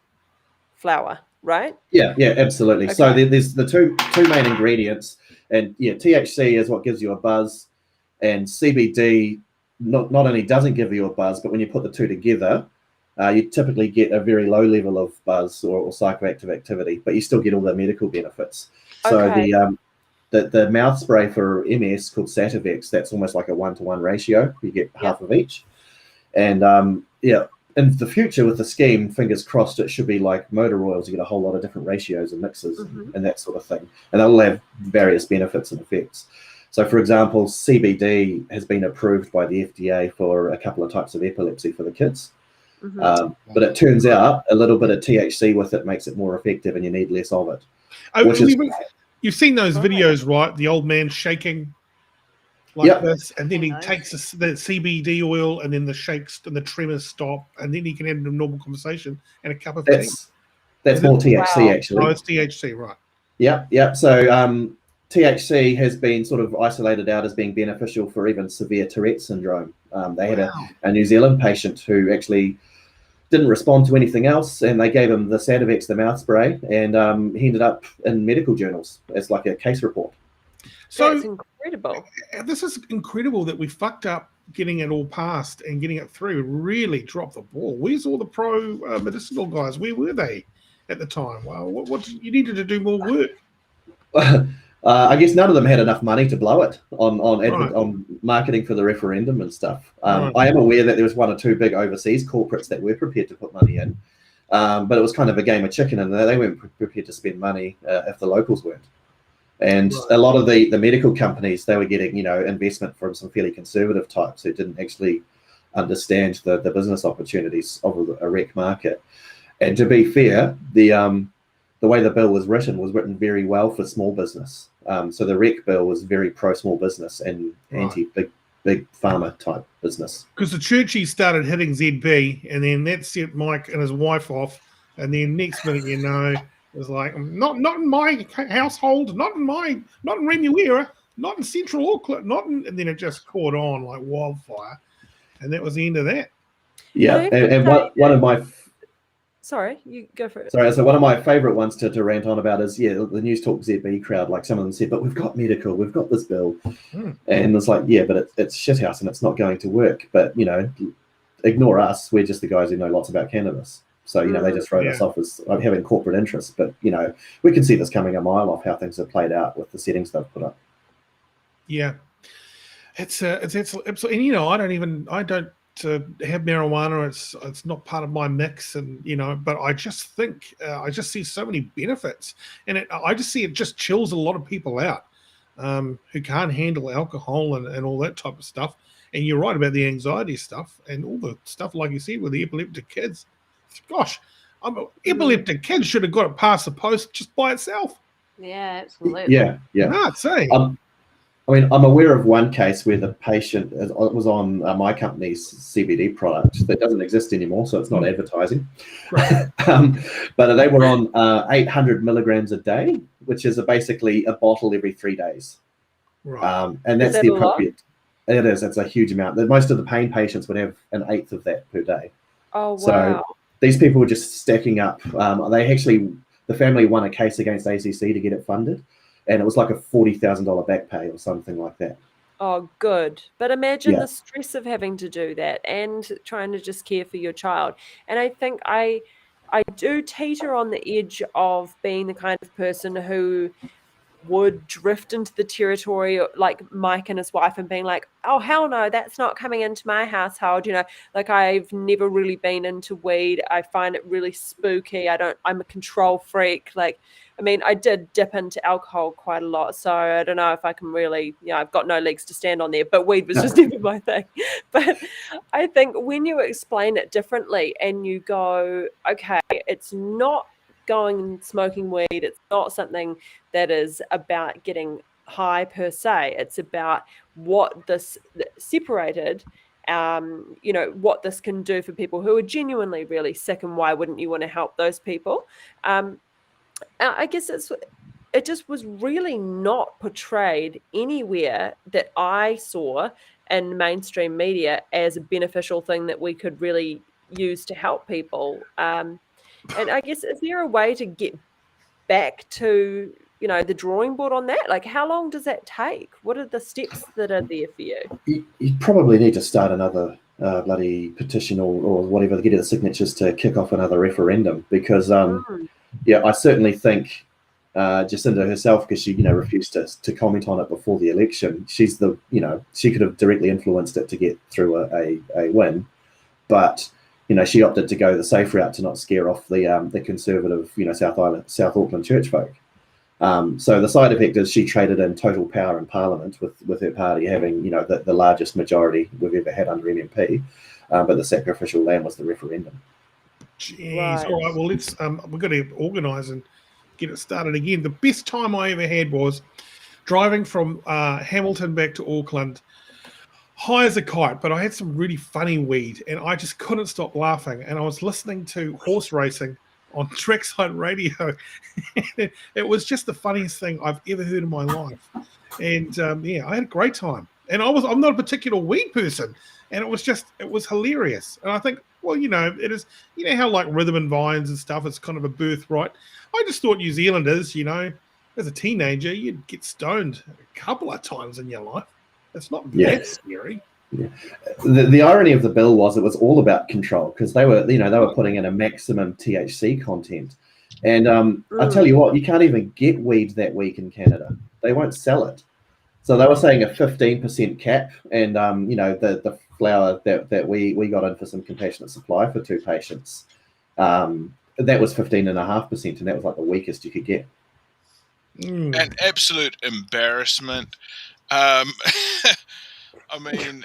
flower, right? Yeah, absolutely. Okay. So there's the two main ingredients, and THC is what gives you a buzz, And CBD not only doesn't give you a buzz, but when you put the two together, you typically get a very low level of buzz or psychoactive activity, but you still get all the medical benefits. So the mouth spray for MS called Sativex, that's almost like a 1-to-1 ratio. You get half of each. And in the future with the scheme, fingers crossed, it should be like motor oils. You get a whole lot of different ratios and mixes and that sort of thing. And they'll have various benefits and effects. So, for example, CBD has been approved by the FDA for a couple of types of epilepsy for the kids. But it turns out a little bit of THC with it makes it more effective and you need less of it. You've seen those videos, right? The old man shaking like this, and then he takes the CBD oil, and then the shakes and the tremors stop, and then he can have a normal conversation and a cup of tea. That's more THC, actually. Oh, it's THC, right. Yeah. So THC has been sort of isolated out as being beneficial for even severe Tourette syndrome. They had a New Zealand patient who actually didn't respond to anything else, and they gave him the Sativex, the mouth spray, and he ended up in medical journals as like a case report. So that's incredible. This is incredible that we fucked up getting it all passed and getting it through. Really dropped the ball. Where's all the pro medicinal guys? Where were they at the time? Well, what you needed to do more work. I guess none of them had enough money to blow it on marketing for the referendum and stuff. I am aware that there was 1 or 2 big overseas corporates that were prepared to put money in, but it was kind of a game of chicken, and they weren't prepared to spend money if the locals weren't. And a lot of the medical companies, they were getting investment from some fairly conservative types who didn't actually understand the business opportunities of a rec market. And to be fair, the way the bill was written very well for small business. So the rec bill was very pro small business and anti big pharma type business. Because the Churchies started hitting ZB, and then that set Mike and his wife off, and then next minute it was like, not in my household, not in Remuera, not in Central Auckland, and then it just caught on like wildfire, and that was the end of that. Yeah, and one of my sorry, you go for it. Sorry, so one of my favourite ones to rant on about is the News Talk ZB crowd. Like some of them said, but we've got medical, we've got this bill, and it's like, but it's shithouse and it's not going to work. But ignore us. We're just the guys who know lots about cannabis. So, they just wrote us off as having corporate interests. But, we can see this coming a mile off how things have played out with the settings they've put up. Yeah. It's absolutely, and, I don't have marijuana. It's not part of my mix, and, but I just think, I just see so many benefits. And I just see it just chills a lot of people out who can't handle alcohol and all that type of stuff. And you're right about the anxiety stuff and all the stuff, like you said, with the epileptic kids. Gosh, epileptic kids should have got it past the post just by itself. Yeah, absolutely. Yeah. Hard saying. I'm aware of one case where the patient was on my company's CBD product that doesn't exist anymore, so it's not advertising. Right. But they were on 800 milligrams a day, which is basically a bottle every 3 days. Right. And that's the appropriate. It is. It's a huge amount. Most of the pain patients would have an eighth of that per day. Oh, wow. So these people were just stacking up. The family won a case against ACC to get it funded, and it was like a $40,000 back pay or something like that. Oh, good. But imagine the stress of having to do that and trying to just care for your child. And I think I do teeter on the edge of being the kind of person who would drift into the territory like Mike and his wife and being like, oh, hell no, that's not coming into my household. Like I've never really been into weed. I find it really spooky. I'm a control freak. Like, I mean, I did dip into alcohol quite a lot. So I don't know if I can really, I've got no legs to stand on there, but weed was just never my thing. But I think when you explain it differently and you go, okay, it's not going and smoking weed, it's not something that is about getting high per se. It's about what this separated, what this can do for people who are genuinely really sick, and why wouldn't you want to help those people? I guess it just was really not portrayed anywhere that I saw in mainstream media as a beneficial thing that we could really use to help people. And I guess, is there a way to get back to, the drawing board on that? Like, how long does that take? What are the steps that are there for you? You probably need to start another bloody petition or whatever to get the signatures to kick off another referendum, because I certainly think Jacinda herself, because she refused to comment on it before the election, she's she could have directly influenced it to get through a win, but she opted to go the safe route to not scare off the conservative South Auckland church folk. So the side effect is she traded in total power in Parliament with her party having the largest majority we've ever had under MMP, but the sacrificial lamb was the referendum. Jeez. Right. All right. Well, let's we've got to organise and get it started again. The best time I ever had was driving from Hamilton back to Auckland, high as a kite, but I had some really funny weed, and I just couldn't stop laughing. And I was listening to horse racing on trackside radio. It was just the funniest thing I've ever heard in my life. And I had a great time. And I'm not a particular weed person, and it was hilarious. And I think, well, it is, how like rhythm and vines and stuff, it's kind of a birthright. I just thought New Zealanders, as a teenager, you'd get stoned a couple of times in your life. It's not that scary. Yeah. The irony of the bill was it was all about control, because they were putting in a maximum THC content, and I tell you what, you can't even get weed that week in Canada. They won't sell it, so they were saying a 15% cap, and the flower that we got in for some compassionate supply for 2 patients, that was 15.5%, and that was like the weakest you could get. An absolute embarrassment. I mean,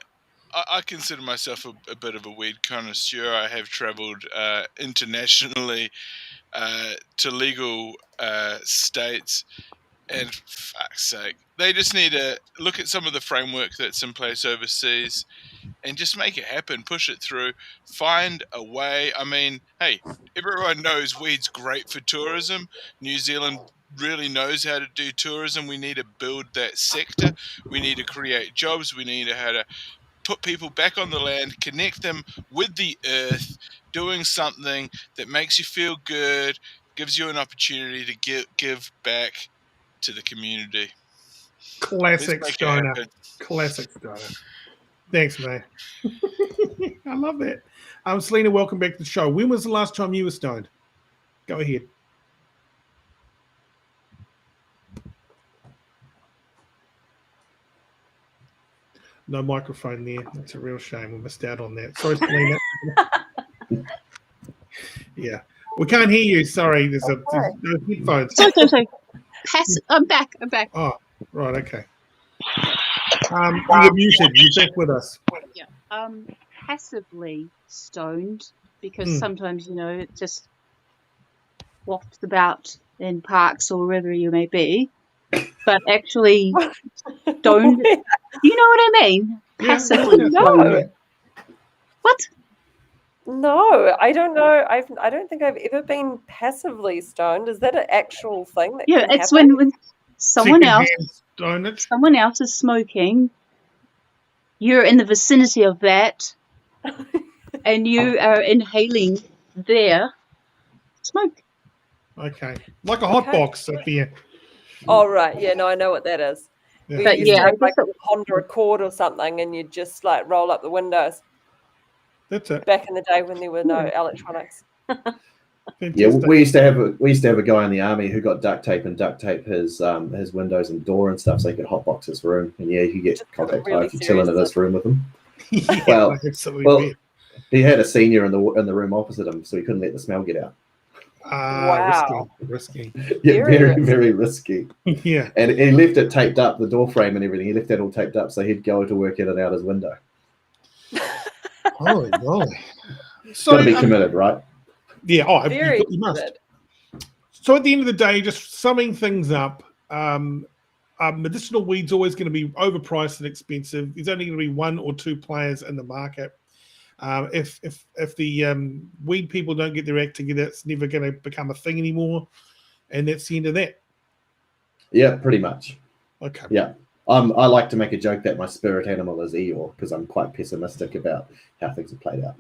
I consider myself a bit of a weed connoisseur. I have travelled internationally to legal states, and fuck's sake, they just need to look at some of the framework that's in place overseas and just make it happen, push it through, find a way. I mean, hey, everyone knows weed's great for tourism. New Zealand really knows how to do tourism. We need to build that sector. We need to create jobs. We need to how to put people back on the land, connect them with the earth, doing something that makes you feel good, gives you an opportunity to give back to the community. Classic stoner. Classic stoner. Thanks, man. I love that. Selena, welcome back to the show. When was the last time you were stoned? Go ahead. No microphone there. That's a real shame. We missed out on that. Sorry, Selena. Yeah. We can't hear you. Sorry. There's no headphones. Sorry. I'm back. Oh, right. Okay. You're muted. You're back with us. Yeah. Passively stoned, because sometimes, it just wafts about in parks or wherever you may be. But actually stoned, you know what I mean? Passively stoned. What? No, I don't know. I don't think I've ever been passively stoned. Is that an actual thing? That yeah, can it's happen? when someone else is smoking, you're in the vicinity of that, and you are inhaling their smoke. Okay. Like a hot box, Sophia. Oh, right. Yeah, no, I know what that is. Yeah. But yeah, like a Honda Accord or something, and you just like roll up the windows. That's it. Back in the day when there were no electronics. Yeah, we used to have a guy in the army who got duct tape his windows and door and stuff so he could hotbox his room, and he could get contact high if you're chilling in his room with him. Yeah, well, he had a senior in the room opposite him, so he couldn't let the smell get out. Wow, risky. Yeah, very, very risky. Yeah, and he left it taped up, the door frame and everything. He left that all taped up, so he'd go to work in and out his window. Holy moly! So got to be committed, right? Yeah. Oh, you must. So at the end of the day, just summing things up, medicinal weed's always going to be overpriced and expensive. There's only going to be 1 or 2 players in the market. If the weed people don't get their act together, it's never going to become a thing anymore, and that's the end of that. Yeah, pretty much. Okay. Yeah. I like to make a joke that my spirit animal is Eeyore, because I'm quite pessimistic about how things have played out.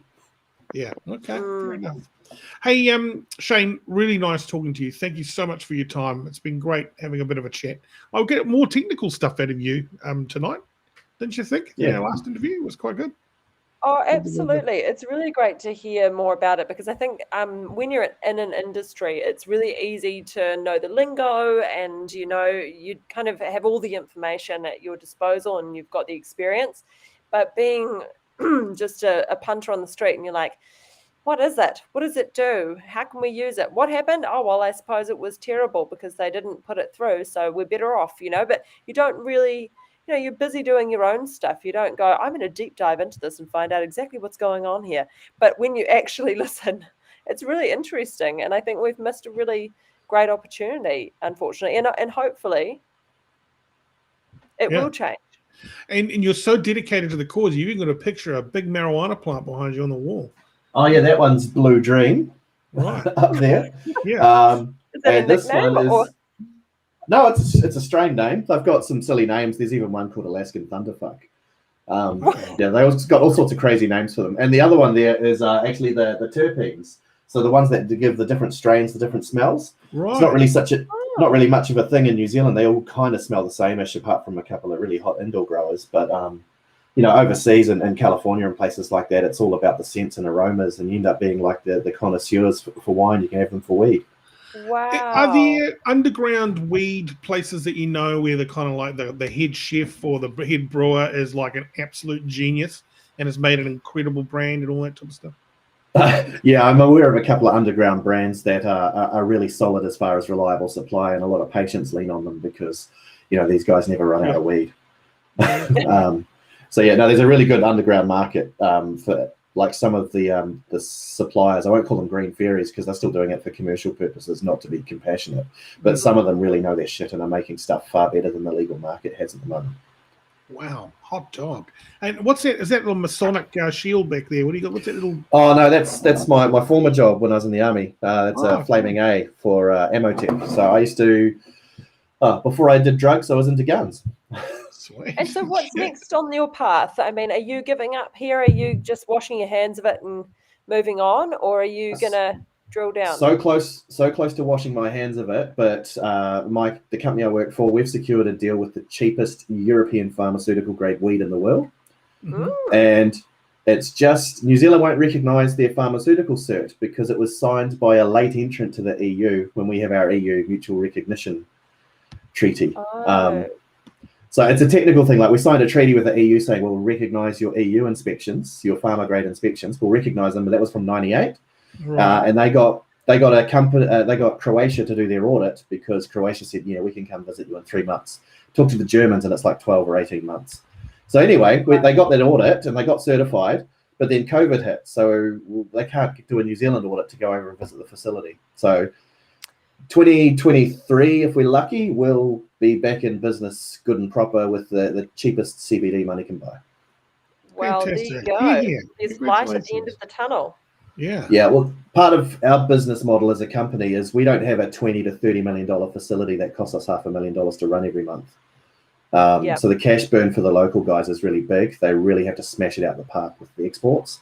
Yeah. Okay. Fair enough. Hey, Shane, really nice talking to you. Thank you so much for your time. It's been great having a bit of a chat. I'll get more technical stuff out of you tonight. Didn't you think? Yeah. Our last interview was quite good. Oh, absolutely. It's really great to hear more about it because I think when you're in an industry, it's really easy to know the lingo and, you kind of have all the information at your disposal and you've got the experience. But being just a punter on the street and you're like, what is it? What does it do? How can we use it? What happened? Oh, well, I suppose it was terrible because they didn't put it through. So we're better off, but you don't really... you're busy doing your own stuff. You don't go, I'm going to deep dive into this and find out exactly what's going on here. But when you actually listen, it's really interesting. And I think we've missed a really great opportunity, unfortunately. And hopefully it will change. And you're so dedicated to the cause. You've even got a picture of a big marijuana plant behind you on the wall. Oh, yeah, that one's Blue Dream. Right. Up there. Yeah. Is that and a this nickname? one is... Or... No, it's a strain name. They've got some silly names. There's even one called Alaskan Thunderfuck. Yeah, they all got all sorts of crazy names for them. And the other one there is actually the terpenes. So the ones that give the different strains, the different smells. Right. It's not really much of a thing in New Zealand. They all kind of smell the same-ish, apart from a couple of really hot indoor growers. But overseas and California and places like that, it's all about the scents and aromas, and you end up being like the connoisseurs for wine. You can have them for weed. Wow. Are there underground weed places that where the kind of like the head chef or the head brewer is like an absolute genius and has made an incredible brand and all that type of stuff? Yeah, I'm aware of a couple of underground brands that are really solid as far as reliable supply, and a lot of patients lean on them because, these guys never run out of weed. So, there's a really good underground market for like some of the suppliers. I won't call them green fairies because they're still doing it for commercial purposes, not to be compassionate. But some of them really know their shit and are making stuff far better than the legal market has at the moment. Wow, hot dog! And what's that? Is that little Masonic shield back there? What do you got? What's that little? Oh no, that's my former job when I was in the army. It's a flaming A for ammo tech. So I used to, before I did drugs, I was into guns. Sweet. And so what's next on your path? I mean, are you giving up here? Are you just washing your hands of it and moving on? Or are you going to drill down? So close to washing my hands of it. But the company I work for, we've secured a deal with the cheapest European pharmaceutical grade weed in the world. Mm. And it's just New Zealand won't recognise their pharmaceutical cert because it was signed by a late entrant to the EU when we have our EU mutual recognition treaty. So it's a technical thing. Like we signed a treaty with the EU saying we'll recognise your EU inspections, your pharma grade inspections. We'll recognise them, but that was from '98, and they got a company. They got Croatia to do their audit because Croatia said, we can come visit you in 3 months. Talk to the Germans, and it's like 12 or 18 months. So anyway, they got that audit and they got certified, but then COVID hit, so they can't do a New Zealand audit to go over and visit the facility. So 2023, if we're lucky, we'll be back in business good and proper with the cheapest CBD money can buy. Well, Fantastic. there you go. Yeah. There's light at the end of the tunnel. Yeah. Yeah, well, part of our business model as a company is we don't have a $20 to $30 million facility that costs us $500,000 to run every month. So the cash burn for the local guys is really big. They really have to smash it out of the park with the exports.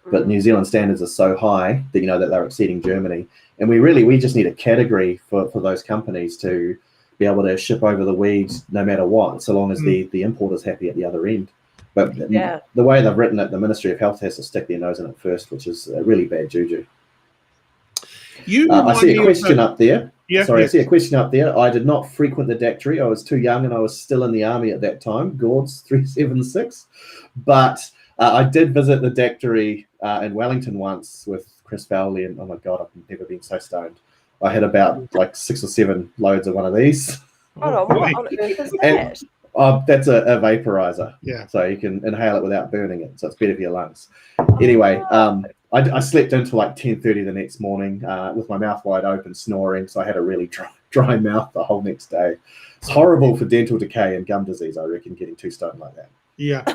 But New Zealand standards are so high that that they're exceeding Germany. And we just need a category for those companies to be able to ship over the weeds no matter what, so long as the importer's happy at the other end. But the way they've written it, the Ministry of Health has to stick their nose in it first, which is a really bad juju. I see a question up there. Yeah, I see a question up there. I did not frequent the dactyry. I was too young and I was still in the army at that time, Gord's 376. But I did visit the dactyry in Wellington once with Chris Fowley, and oh my God, I've never been so stoned. I had about like 6 or 7 loads of one of these. What on earth is that? That's a vaporizer. Yeah. So you can inhale it without burning it. So it's better for your lungs. Anyway, I slept until like 10:30 the next morning with my mouth wide open, snoring. So I had a really dry mouth the whole next day. It's horrible for dental decay and gum disease, I reckon, getting too stoned like that. Yeah.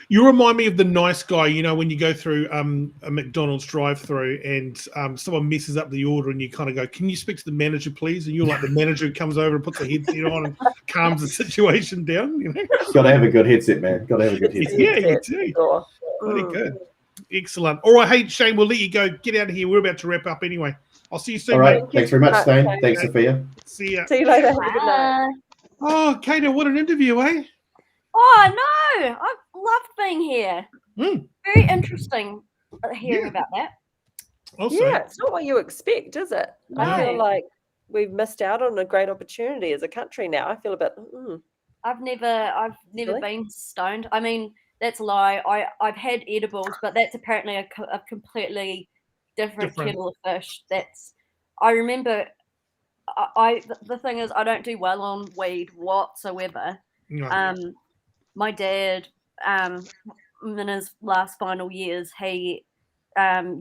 You remind me of the nice guy, when you go through a McDonald's drive-through and someone messes up the order and you kind of go, can you speak to the manager, please? And you're like the manager who comes over and puts a headset on and calms the situation down. Got to have a good headset, man. Got to have a good headset. Yeah, you do. Pretty good. Excellent. All right, hey Shane, we'll let you go. Get out of here. We're about to wrap up anyway. I'll see you soon. All right. Mate. Thanks very much, Thane. Thanks, Sophia. See ya. See you later. Have a good night. Oh, Caito, what an interview, eh? Oh no, I've loved being here. Very interesting hearing about that. Also, yeah, it's not what you expect, is it? I feel No. like we've missed out on a great opportunity as a country now. I feel a bit. I've never Really? been stoned. I mean, that's a lie. I've had edibles, but that's apparently a completely different kettle of fish. I remember. The thing is, I don't do well on weed whatsoever. No. My dad, in his last final years, he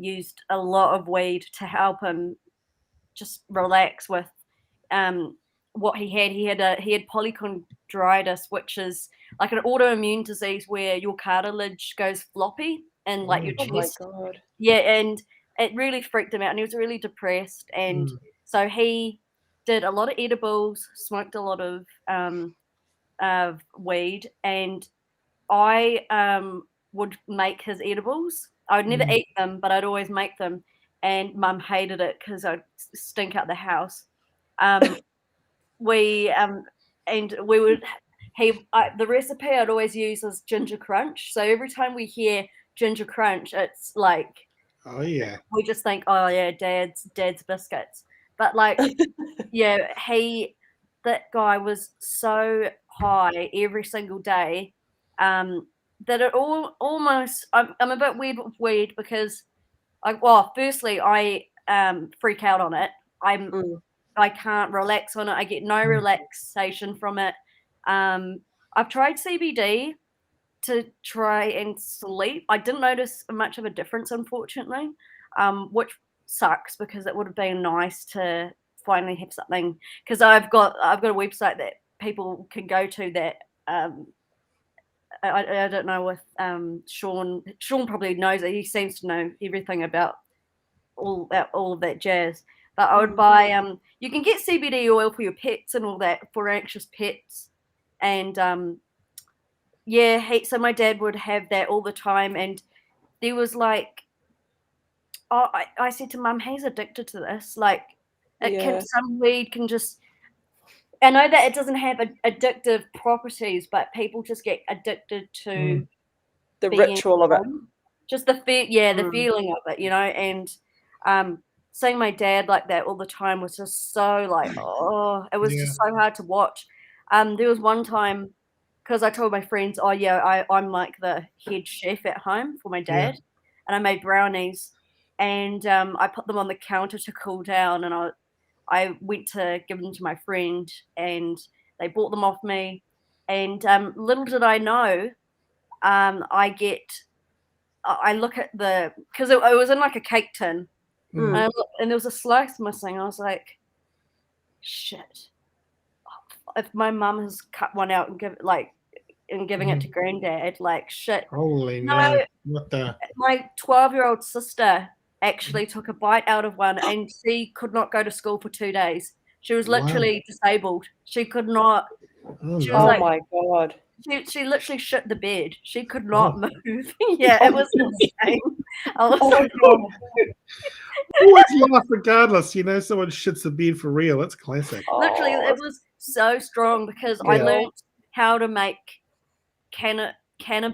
used a lot of weed to help him just relax with what he had. He had polychondritis, which is like an autoimmune disease where your cartilage goes floppy and like your chest. Oh my god! Yeah, and it really freaked him out, and he was really depressed. And so he did a lot of edibles, smoked a lot of weed, and I would make his edibles. I would never eat them, but I'd always make them. And Mum hated it because I'd stink out the house. The recipe I'd always use is ginger crunch. So every time we hear ginger crunch, it's like, oh yeah, we just think, oh yeah, dad's biscuits. But like, yeah, that guy was so high every single day that it almost. I'm a bit weird with weed because, firstly, I freak out on it. I can't relax on it. I get no relaxation from it. I've tried CBD to try and sleep. I didn't notice much of a difference, unfortunately, which sucks because it would have been nice to finally have something. Because I've got a website that people can go to that. I don't know if Sean probably knows it. He seems to know everything about all of that jazz. But I would buy you can get CBD oil for your pets and all that for anxious pets. And so my dad would have that all the time, and there was like, I said to Mum, he's addicted to this. Like, some weed can just. I know that it doesn't have addictive properties, but people just get addicted to the ritual of it. Just the feeling of it, And seeing my dad like that all the time was just so like, it was just so hard to watch. There was one time, because I told my friends, I'm like the head chef at home for my dad, and I made brownies, and I put them on the counter to cool down, and I went to give them to my friend, and they bought them off me. And little did I know, I look at because it was in like a cake tin, and there was a slice missing. I was like, shit. If my mum has cut one out and giving it to Granddad, like shit. Holy no! What the? My 12-year-old sister actually took a bite out of one, and she could not go to school for 2 days. She was literally disabled. She could not. She was my god! She literally shit the bed. She could not move. It was insane. I was like, always laugh regardless. Someone shits the bed for real. That's classic. Literally, it was so strong because I learned how to make canna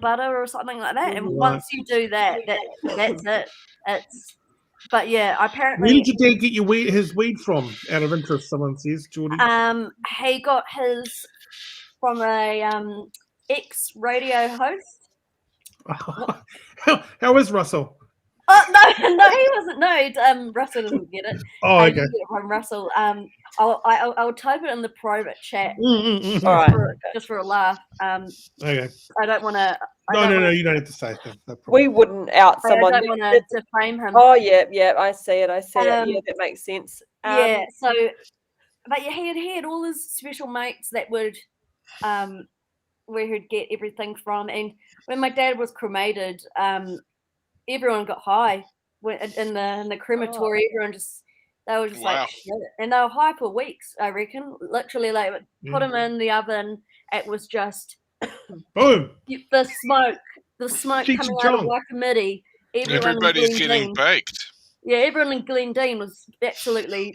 butter or something like that. And once you do that, that's it. But yeah, apparently. Where did your dad get his weed from? Out of interest, someone says, Geordie. He got his from a ex-radio host. How is Russell? Oh no, he wasn't. No, Russell doesn't get it. Oh, okay. Get it from Russell. I'll type it in the private chat. All right, just for a laugh. Okay. I don't want to. No, you don't have to say that. No we wouldn't out someone. I don't want to frame him. Oh yeah, I see it. Yeah, that makes sense. So, but yeah, he had all his special mates that would, where he'd get everything from. And when my dad was cremated, everyone got high. In the crematory, everyone just. They were just like, shit. And they were high for weeks, I reckon. Literally, put them in the oven. It was just boom. The smoke coming out of my committee everyone Everybody's in getting Glendean, baked. yeah, everyone in Glendean was absolutely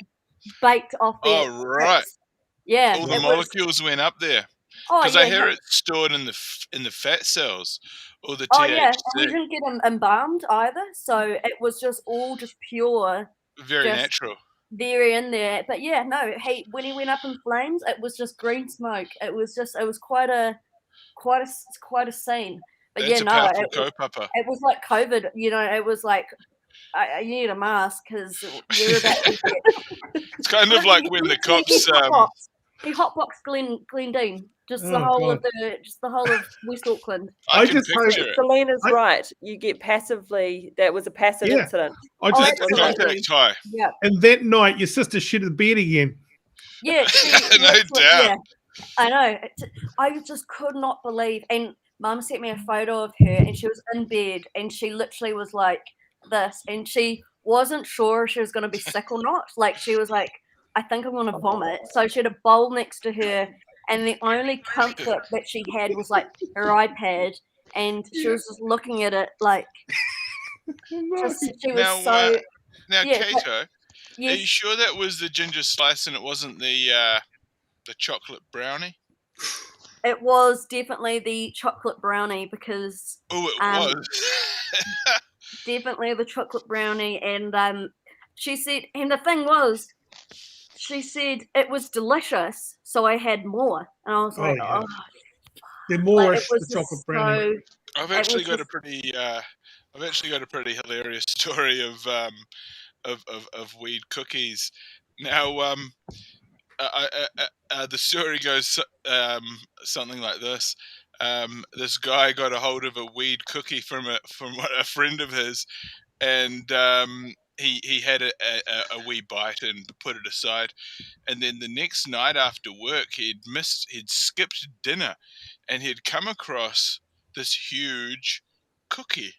baked off their Oh, right. tits. Yeah, All the it was. molecules went up there. Oh Because I yeah, hear it's stored in the fat cells or the oh yeah, and we THC. didn't get them embalmed either, so it was just all just pure, Very just natural. very in there. But yeah, no, when he went up in flames, it was just green smoke. It was quite a scene. But That's yeah, a no, powerful kaupapa. it was like COVID. You know, it was like you need a mask because you're about to get. It's kind of like when the cops. He hotboxed Glendean, just the Oh, whole God. of West Auckland. I can just hope- picture it. Selena's right. You get passively. That was a passive Yeah. incident. I just It's a contact high. Yeah, and that night your sister shit the bed again. yeah, No doubt. yeah. I know. I just could not believe. And Mum sent me a photo of her, and she was in bed, and she literally was like this, and she wasn't sure if she was going to be sick or not. Like she was like, I think I'm going to vomit. So she had a bowl next to her, and the only comfort that she had was like her iPad, and she was just looking at it like. She was now, yeah, Caito, are yes. you sure that was the ginger slice and it wasn't the chocolate brownie? It was definitely the chocolate brownie because. Oh, it was. Definitely the chocolate brownie, and she said, and the thing was, she said it was delicious, so I had more, and I was like, yeah. oh, They're more it was the chocolate just brownie. so. I've actually got a pretty hilarious story of weed cookies. Now, the story goes something like this. This guy got a hold of a weed cookie from a friend of his, and he had a wee bite and put it aside. And then the next night after work, he'd skipped dinner, and he'd come across this huge cookie.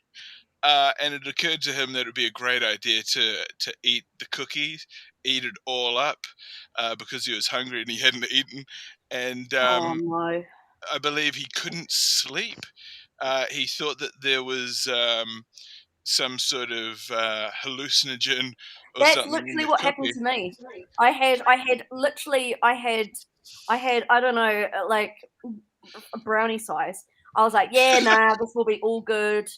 And it occurred to him that it would be a great idea to eat the cookies, eat it all up, because he was hungry and he hadn't eaten. And Oh no! I believe he couldn't sleep. He thought that there was some sort of hallucinogen or That's something. literally what happened to me. I had I don't know, like a brownie size. I was like, yeah, nah, this will be all good.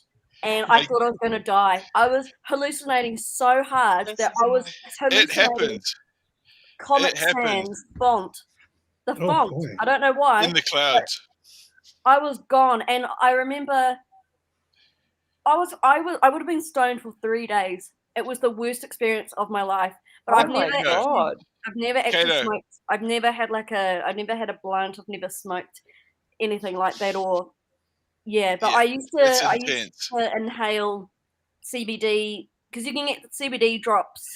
And I thought I was going to die. I was hallucinating so hard that I was hallucinating. It happens. Comic Sans font. The font. boy. I don't know why. In the clouds. I was gone, and I remember I would have been stoned for 3 days. It was the worst experience of my life. But Oh I've my never God. actually Caito. smoked. I've never had a blunt. I've never smoked anything like that, or yeah. But Yeah, I used it's to intense. inhale CBD because you can get CBD drops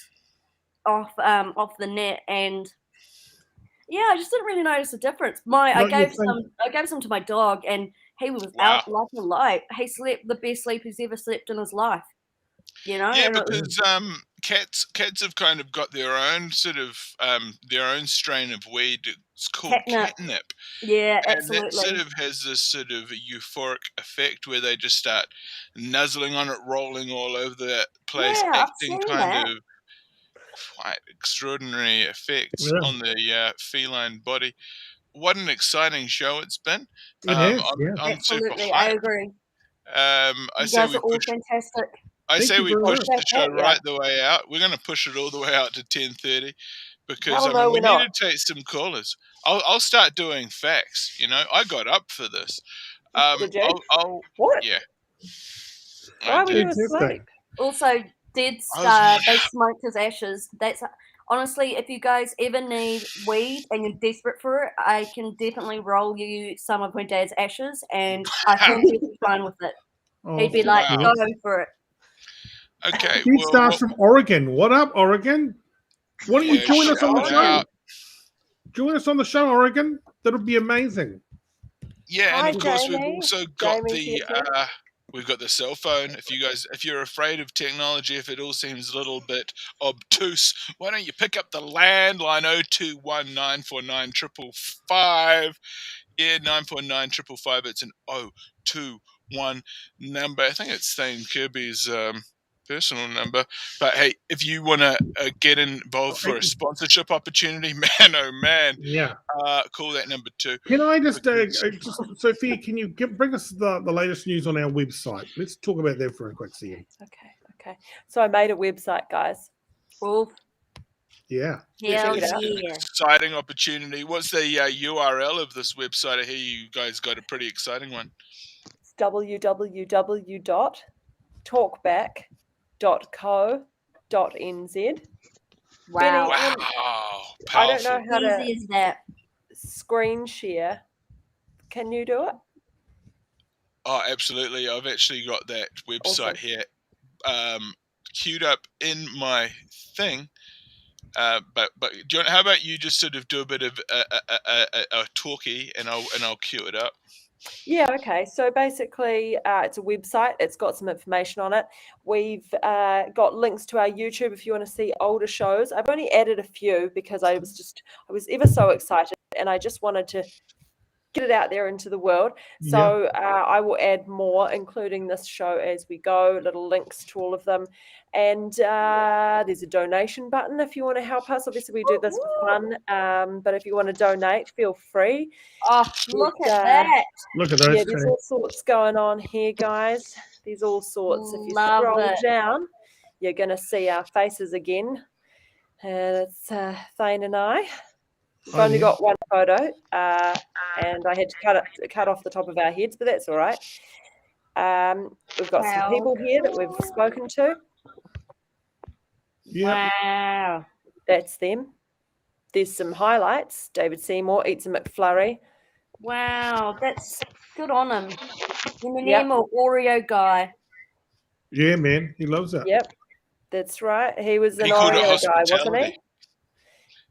off the net, and yeah, I just didn't really notice a difference. I gave some to my dog, and he was out like a light. He slept the best sleep he's ever slept in his life. You know? Yeah, And because cats have kind of got their own sort of their own strain of weed. It's called catnip. Yeah, And absolutely. that sort of has this sort of euphoric effect where they just start nuzzling on it, rolling all over the place, Yeah, I've acting seen kind that. of quite extraordinary effects Yeah. on the feline body. What an exciting show it's been. It has, I'm super Absolutely, I hyped. agree. I You say guys we are all push. fantastic. I Thank say you we very push much. the show Yeah. right the way out. We're going to push it all the way out to 10:30 because Hell no, we we're need not. to take some callers. I'll start doing facts. You know, I got up for this. Did you? I'll What? yeah. Why I were did. you asleep? Also, they smoked his ashes. That's honestly, if you guys ever need weed and you're desperate for it, I can definitely roll you some of my dad's ashes, and I think he'd be fine with it. Oh, He'd be like, wow. go for it. Okay. Steve Stars from Oregon. What up, Oregon? Why don't you Yeah, join us on the shout show? out. Join us on the show, Oregon. That'll be amazing. Yeah, Hi, and of course Jamie. we've also got Jamie's here too. we've got the cell phone. If you're afraid of technology, if it all seems a little bit obtuse, why don't you pick up the landline 02194955? Yeah, 94955. It's an 021 one number. I think it's Thane Kirby's personal number. But hey, if you want to get involved for a sponsorship opportunity, man, oh man, call that number 2. Can I just Sophia? Can you bring us the latest news on our website? Let's talk about that for a quick second. Okay. So I made a website, guys. Well, yeah. It's an exciting opportunity. What's the URL of this website? I hear you guys got a pretty exciting one. It's www.talkback.co.nz. Wow. Benny, Powerful. I don't know how to easy is that? Screen share. Can you do it? Oh, absolutely. I've actually got that website here queued up in my thing. But do you, how about you just sort of do a bit of a talkie and I'll queue it up. Yeah, okay. So basically, it's a website. It's got some information on it. We've got links to our YouTube if you want to see older shows. I've only added a few because I was ever so excited and I just wanted to get it out there into the world. So I will add more, including this show as we go, little links to all of them. And there's a donation button if you want to help us. Obviously, we do this for fun. But if you want to donate, feel free. Oh, look at that. Look at those. Yeah, there's all sorts going on here, guys. There's all sorts. If you scroll down, you're going to see our faces again. And it's Thane and I. We've only got one photo, and I had to cut off the top of our heads, but that's all right. We've got some people here that we've spoken to. Wow. That's them. There's some highlights. David Seymour eats a McFlurry. Wow, that's good on him. Or Oreo guy. Yeah, man, he loves that. Yep, that's right. He was an Oreo guy, wasn't he?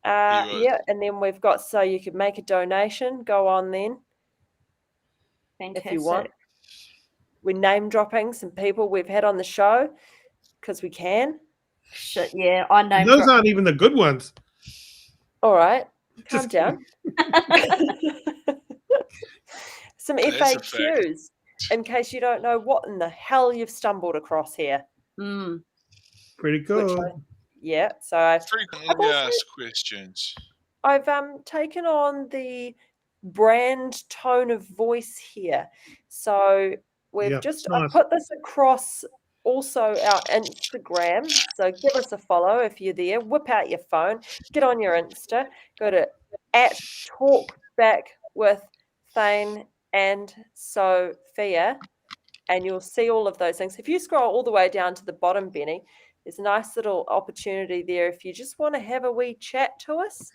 Yeah, and then we've got so you could make a donation. Go on then. Fantastic. If you want. We're name dropping some people we've had on the show because we can. Shit, yeah, I know. Those aren't even the good ones. All right, calm down. Some FAQs in case you don't know what in the hell you've stumbled across here. Pretty good. Yeah, so frequently asked questions. I've taken on the brand tone of voice here. So we've I put this across also our Instagram. So give us a follow if you're there. Whip out your phone, get on your Insta, go to @Talkback with Thane and Sophia, and you'll see all of those things. If you scroll all the way down to the bottom, Benny, there's a nice little opportunity there if you just want to have a wee chat to us.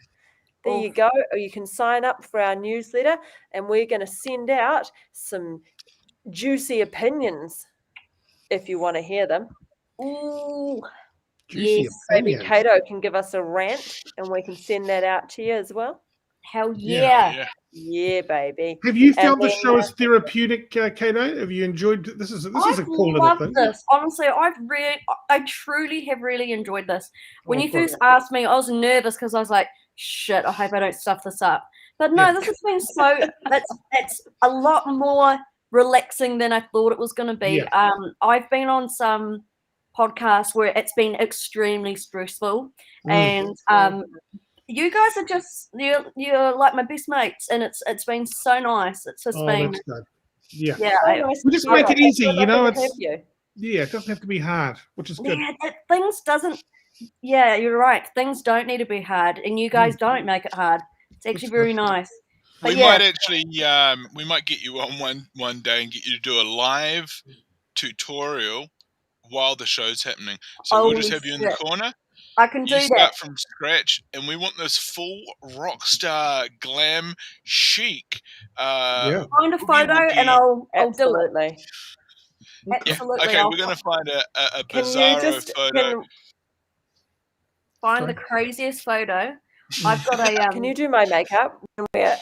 There you go. Or you can sign up for our newsletter, and we're going to send out some juicy opinions if you want to hear them. Ooh, juicy opinions. Maybe Caito can give us a rant, and we can send that out to you as well. Hell yeah. Yeah, baby. Have you found the show as therapeutic, Caito? Have you enjoyed this? Is a cool little thing. This. Honestly, I truly have really enjoyed this. When you first asked me, I was nervous because I was like, shit, I hope I don't stuff this up. But no, this has been so it's a lot more relaxing than I thought it was going to be. I've been on some podcasts where it's been extremely stressful, and you guys are just you're like my best mates, and it's been so nice. It's just been that's good. Yeah. Nice. We just make it easy, you know. It doesn't have to be hard, which is good. Yeah, you're right. Things don't need to be hard, and you guys don't make it hard. It's actually very nice. We might actually we might get you on one day and get you to do a live tutorial while the show's happening. So we'll just have you in the corner. I can do that. Start from scratch, and we want this full rock star glam chic. Find a photo, and I'll do it. Absolutely. Okay, we're going to find a bizarro photo. Find the craziest photo. I've got a. Can you do my makeup when we're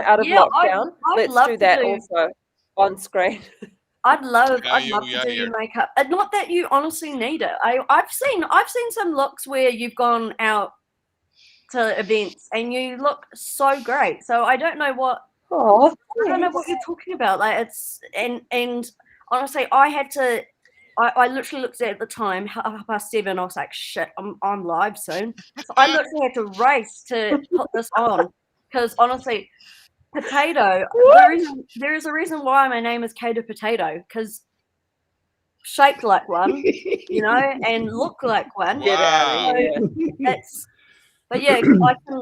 out of lockdown? Let's do that also on screen. I'd love to do your makeup. And not that you honestly need it. I've seen some looks where you've gone out to events and you look so great. So I don't know what Oh, I don't know what you're talking about. Like it's and honestly, I literally looked at the time, 7:30. I was like, shit, I'm live soon. So I literally had to race to put this on because honestly, Potato. There is a reason why my name is Caito Potato because shaped like one, and look like one. Get out of Wow. here. But yeah,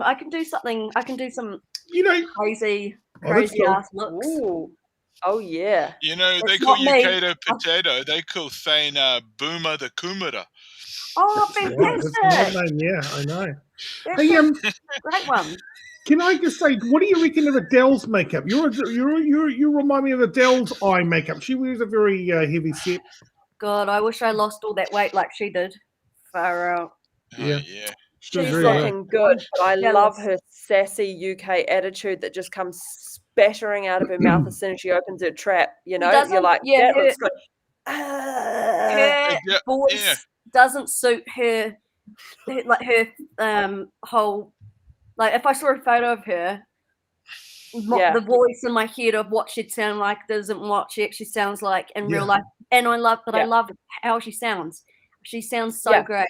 I can do something. I can do some crazy ass looks. Ooh. Oh yeah. You know, they It's call not you me. Caito Potato. They call Thane Boomer the Kumara. Oh, That's right. That's my fantastic! name. Yeah, I know. That's Hey, a great one. can I just say, what do you reckon of Adele's makeup? You remind me of Adele's eye makeup. She wears a very heavy set. God, I wish I lost all that weight like she did. Far out. Yeah. Yeah. She's very looking good, but I love jealous. her sassy UK attitude that just comes spattering out of her mouth as soon as she opens her trap. You're doesn't- like, yeah, that her- looks good. Her Yeah, voice yeah. doesn't suit her whole. Like, if I saw a photo of her, Yeah. the voice in my head of what she'd sound like isn't what she actually sounds like in real Yeah. life. And I love Yeah. how she sounds. She sounds so Yeah. great.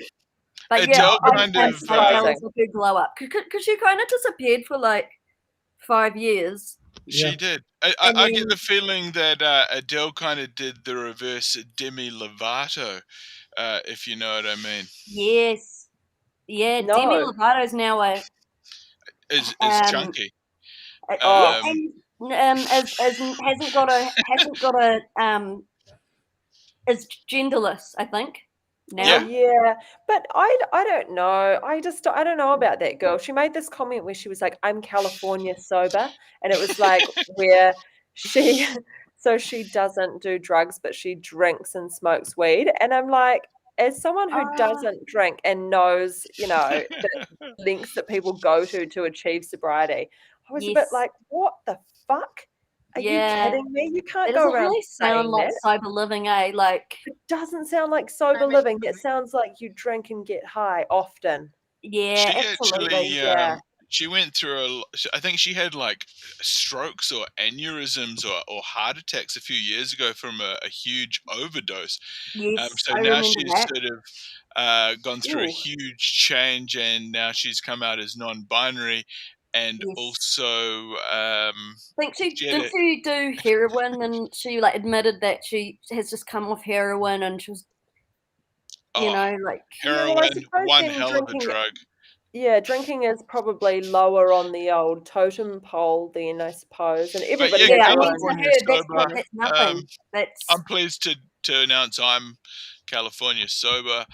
But Adele yeah, kind I'm of, so jealous of her glow up because she kind of disappeared for like 5 years. She Yeah. did. And I get then- the feeling that Adele kind of did the reverse Demi Lovato, if you know what I mean. Yes, yeah. No. Demi Lovato's now a Is chunky. yeah, and hasn't got a is genderless, I think. Now. Yeah. Yeah, but I don't know. I don't know about that girl. She made this comment where she was like, "I'm California sober," and it was like where she doesn't do drugs, but she drinks and smokes weed, and I'm like, as someone who doesn't drink and knows, the lengths that people go to achieve sobriety, I was a bit Yes. like, what the fuck? Are you kidding me? You can't It go doesn't around really sound saying like that. sober living, eh? Like, It doesn't sound like sober living. It sounds like you drink and get high often. yeah, She absolutely. actually, she went through I think she had like strokes or aneurysms or heart attacks a few years ago from a huge overdose. Yes, So I now remember she's that. sort of gone through a Ooh. huge change, and now she's come out as non-binary, and Yes. also I think had didn't she do heroin and she like admitted that she has just come off heroin and she was like heroin, well, I suppose one then hell of a drinking- drug. Yeah, drinking is probably lower on the old totem pole then, I suppose. And everybody yeah, has their own. California sober. that's nothing. I'm pleased to announce I'm California sober,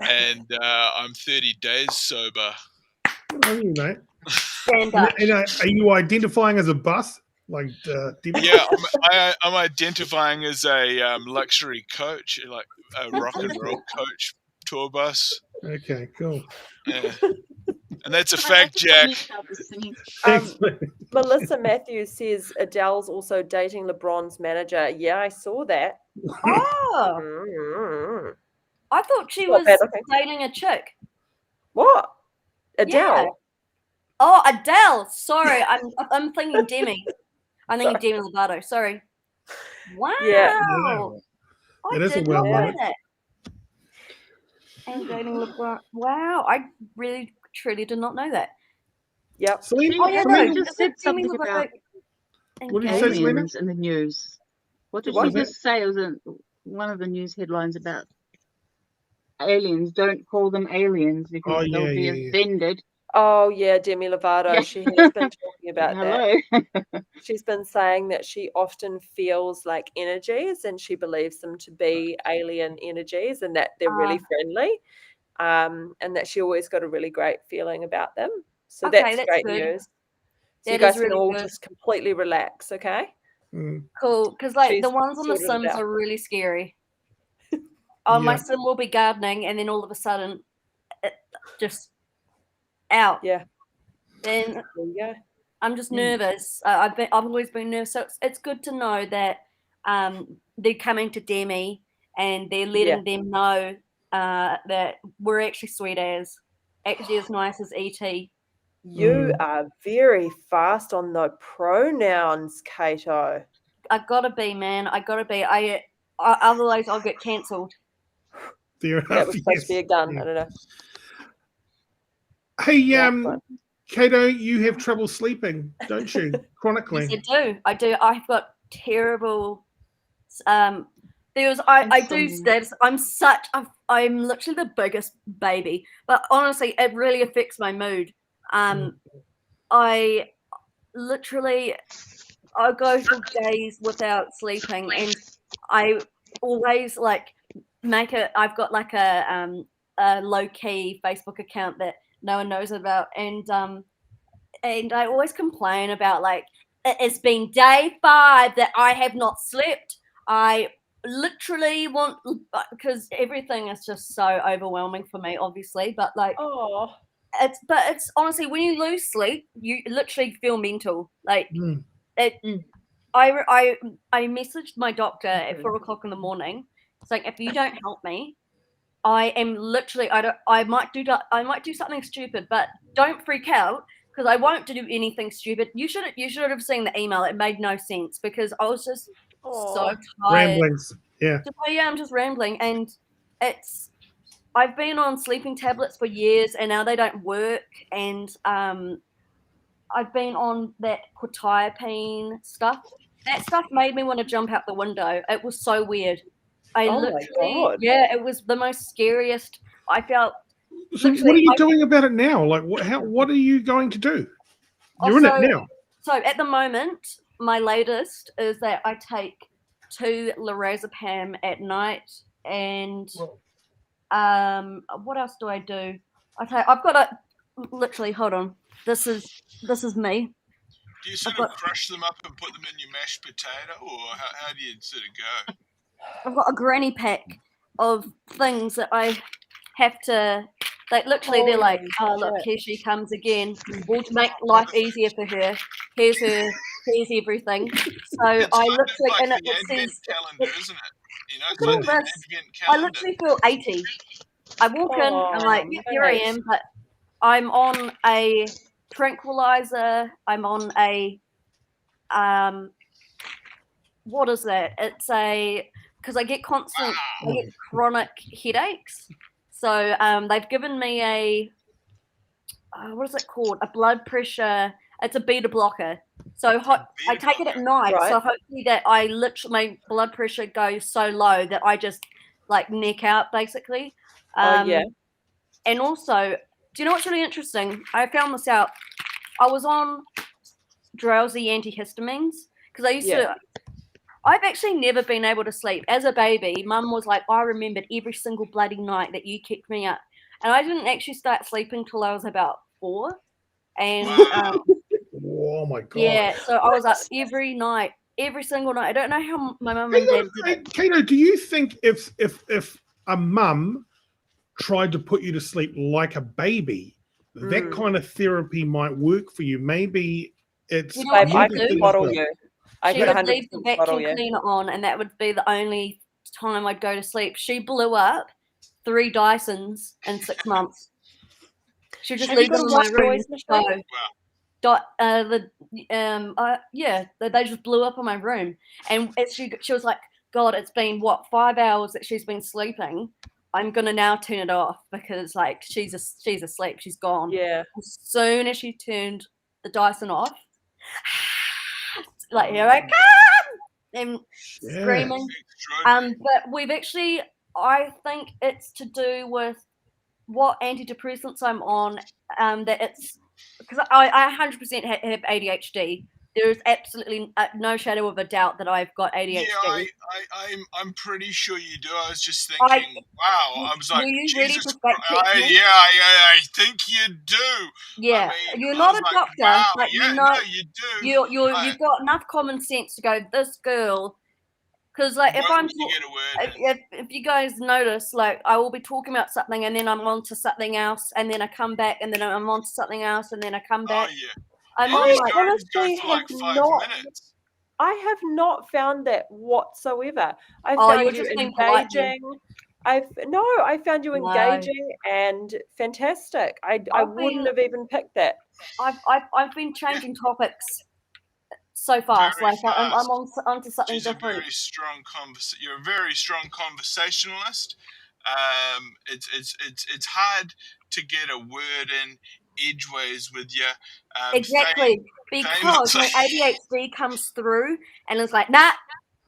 and I'm 30 days sober. Good on you, mate. Stand And, up. and are you identifying as a bus? Like, Yeah, I'm identifying as a luxury coach, like a rock and roll coach tour bus. Okay, cool. Yeah. And that's a fact, Jack. Melissa Matthews says Adele's also dating LeBron's manager. Yeah, I saw that. Oh, Mm. I thought she Not was bad looking. dating a chick. What? Adele? Yeah. Oh, Adele. Sorry, I'm thinking Demi. I'm thinking Demi Lovato. Sorry. Wow. Yeah. I It is a did well not know known. that. And dating LeBron. Wow, I really truly did not know that. Yep. Celine, Oh yeah, no, Celine, just said something about what did you say, Selena? aliens in the news. What did What she is it? just say? It was one of the news headlines about aliens. Don't call them aliens because Oh, they'll be yeah. offended. Oh, yeah, Demi Lovato. Yeah. She has been talking about Hello. that. She's been saying that she often feels like energies and she believes them to be alien energies and that they're really friendly, and that she always got a really great feeling about them. So Okay, that's that's great good. news. So you That guys is can really all good. just completely relax, okay? Mm, Cool, because like She's the ones on The sorted it Sims out. are really scary. My Yeah. sim will be gardening, and then all of a sudden, it just out. Yeah. Then There you go. I'm just nervous. I've always been nervous, so it's good to know that they're coming to Demi and they're letting them know that we're actually sweet as, actually as nice as ET. You are very fast on the pronouns, Caito. I gotta be, man. I gotta be. Otherwise, I'll get cancelled. Fair That enough. was supposed to be a gun. Yeah. I don't know. Hey, Caito, you have trouble sleeping, don't you? Chronically. Yes, I do. I've got terrible. I do stabs. I'm literally the biggest baby, but honestly, it really affects my mood. I go for days without sleeping, and I always make it. I've got like a low key Facebook account that no one knows about, and I always complain about it's been day 5 that I have not slept. I literally want, because everything is just so overwhelming for me, obviously, but it's honestly, when you lose sleep, you literally feel mental. I messaged my doctor at 4 o'clock in the morning. It's like, if you don't help me, I am literally, I might do something stupid, but don't freak out, because I won't do anything stupid. You should have seen the email. It made no sense because I was just so tired. Ramblings. Yeah. I'm just rambling, and I've been on sleeping tablets for years, and now they don't work. And I've been on that quetiapine stuff. That stuff made me want to jump out the window. It was so weird. My God. Yeah, it was the most scariest. I felt. So what are you doing about it now? Like, what are you going to do? You're in it now. So at the moment, my latest is that I take 2 lorazepam at night, and what else do I do? I've got literally. Hold on. This is me. Do you sort of crush them up and put them in your mashed potato, or how do you sort of go? I've got a granny pack of things that I have to. Literally, they're like, oh, look, here she comes again. We'll make life easier for her. Here's everything. So I literally, and it says, calendar, isn't it? You know, it's look like at the this. Advent I calendar. literally feel 80. I walk in, I'm like, yep, here I am, but I'm on a tranquilizer. I'm on a what is that? It's because I get chronic headaches. So they've given me a what is it called? A blood pressure. It's a beta blocker. So I take it at night. Right. So hopefully that my blood pressure goes so low that I just neck out basically. And also, do you know what's really interesting? I found this out. I was on drowsy antihistamines because I used to. I've actually never been able to sleep. As a baby, Mum was like, I remembered every single bloody night that you kept me up. And I didn't actually start sleeping till I was about 4. And oh my God. Yeah, so I was up every night, every single night. I don't know how my mum and dad did it. Caito, do you think if a mum tried to put you to sleep like a baby, that kind of therapy might work for you? Maybe it's. You know what I could bottle you. She would leave the vacuum cleaner on, and that would be the only time I'd go to sleep. She blew up 3 Dysons in 6 months. She just leave them in my room. They just blew up in my room, and she was like, "God, it's been 5 hours that she's been sleeping. I'm gonna now turn it off because she's asleep. She's gone." Yeah. As soon as she turned the Dyson off. Here I come, and screaming. But we've actually, I think it's to do with what antidepressants I'm on. That it's because I 100% have ADHD. There is absolutely no shadow of a doubt that I've got ADHD. Yeah, I'm pretty sure you do. I was just thinking, wow. I was like, Jesus Christ. I think you do. Yeah, you're not a doctor, wow, but you do. You've got enough common sense to go, this girl. Because if you guys notice, I will be talking about something and then I'm on to something else, and then I come back and then I'm on to something else and then I come back. Oh, yeah. I honestly I have not found that whatsoever. I found you engaging. I found you No. engaging and fantastic. I wouldn't have even picked that. I've been changing topics so fast. Very I'm fast. onto something She's a different. very strong You're a very strong conversationalist. It's hard to get a word in edgeways with you. Exactly, because my ADHD comes through and it's like, nah,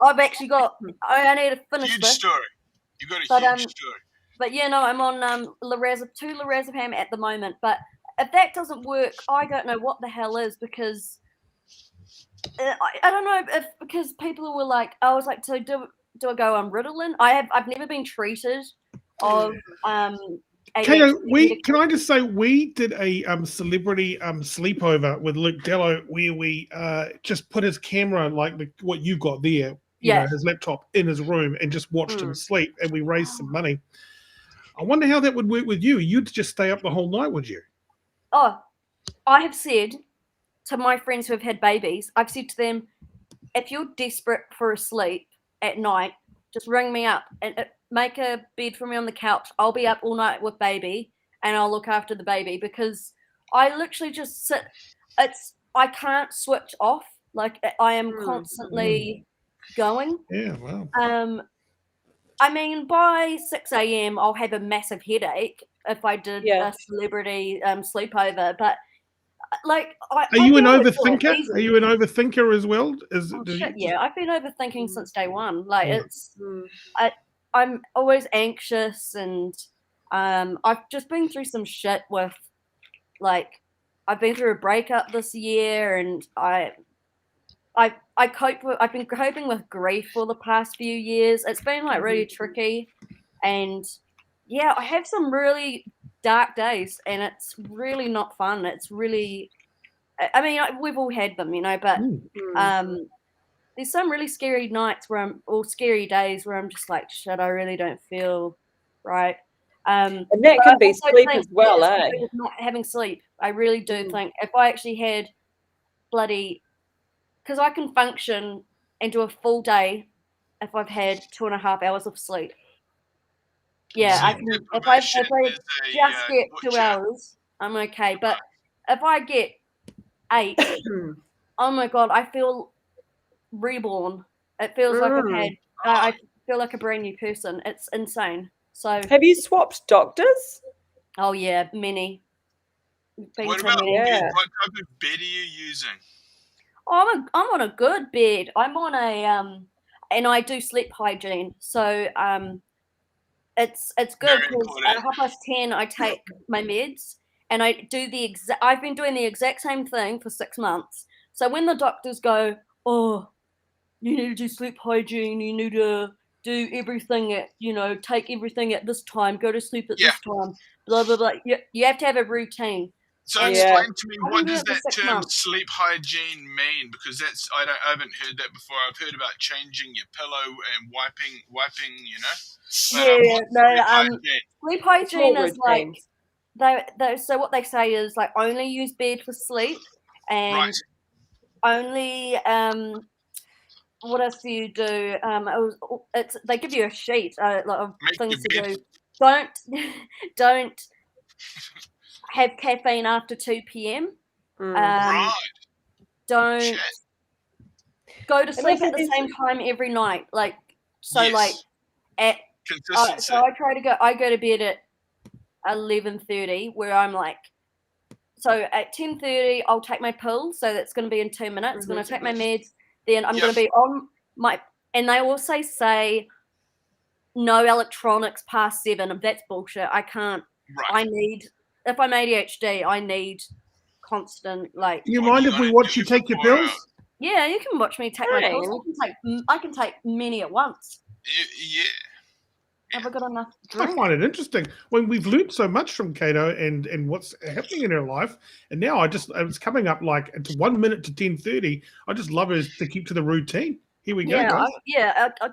I've actually got. I need to finish huge this. story. You got a But, huge story. But yeah, no, I'm on lorazepam at the moment. But if that doesn't work, I don't know what the hell is, because I don't know if because people were like, I was like, so do I go on Ritalin? I've never been treated of Caito, ADHD. can I just say we did a celebrity sleepover with Luke Dallow where we just put his camera like what you got there, you know, his laptop in his room and just watched him sleep, and we raised some money. I wonder how that would work with you. You'd just stay up the whole night, would you? Oh, I have said to my friends who have had babies, I've said to them, if you're desperate for a sleep at night, just ring me up and make a bed for me on the couch. I'll be up all night with baby and I'll look after the baby, because I literally just sit. I can't switch off. Like, I am constantly going. Yeah, wow. I mean, by 6 a.m. I'll have a massive headache if I did a celebrity sleepover. But like, are you an overthinker? Are you an overthinker as well? Yeah, I've been overthinking since day one. Like, I'm always anxious, and I've just been through some shit with, like, I've been through a breakup this year, and I've been coping with grief for the past few years. It's been like really tricky, and yeah, I have some really dark days, and it's really not fun. It's really, I mean, we've all had them, you know, but there's some really scary nights or scary days where I'm just like, shit, I really don't feel right. And that can be sleep as well, eh? Not having sleep. I really do think if I actually had because I can function and do a full day if I've had 2.5 hours of sleep. Yeah, I can. If I just get 2 hours, I'm okay. But if I get 8, oh my god, I feel reborn. It feels like I feel like a brand new person. It's insane. So, have you swapped doctors? Oh yeah, many. What about bed? What type of bed are you using? Oh, I'm on a good bed. I'm on a and I do sleep hygiene. So it's good because at 10:30 I take my meds, and I do I've been doing the exact same thing for 6 months. So when the doctors go, oh, you need to do sleep hygiene, you need to do everything at, take everything at this time, go to sleep at this time, blah, blah, blah. You have to have a routine. So explain to me, what does that term sleep hygiene mean? Because I haven't heard that before. I've heard about changing your pillow and wiping, sleep hygiene is like so what they say is like only use bed for sleep, and only what else do you do? They give you a sheet of things to do. Don't have caffeine after 2 p.m. Don't go to sleep at the same time every night. Like, so like at consistency. So I go to bed at 11:30, where I'm like, so at 10:30 I'll take my pill, so that's going to be in 2 minutes. I'm going to take my meds, then I'm going to be on my, and they also say no electronics past 7. That's bullshit. I can't. I need, if I'm ADHD, I need constant, like. Do you mind if we watch you take your pills? Yeah, you can watch me take my pills. I can take many at once. Yeah. Have I got enough drink? I find it interesting when we've learned so much from Caito and what's happening in her life, and now it's coming up like it's 1 minute to 10:30. I just love her to keep to the routine. Here we go, guys.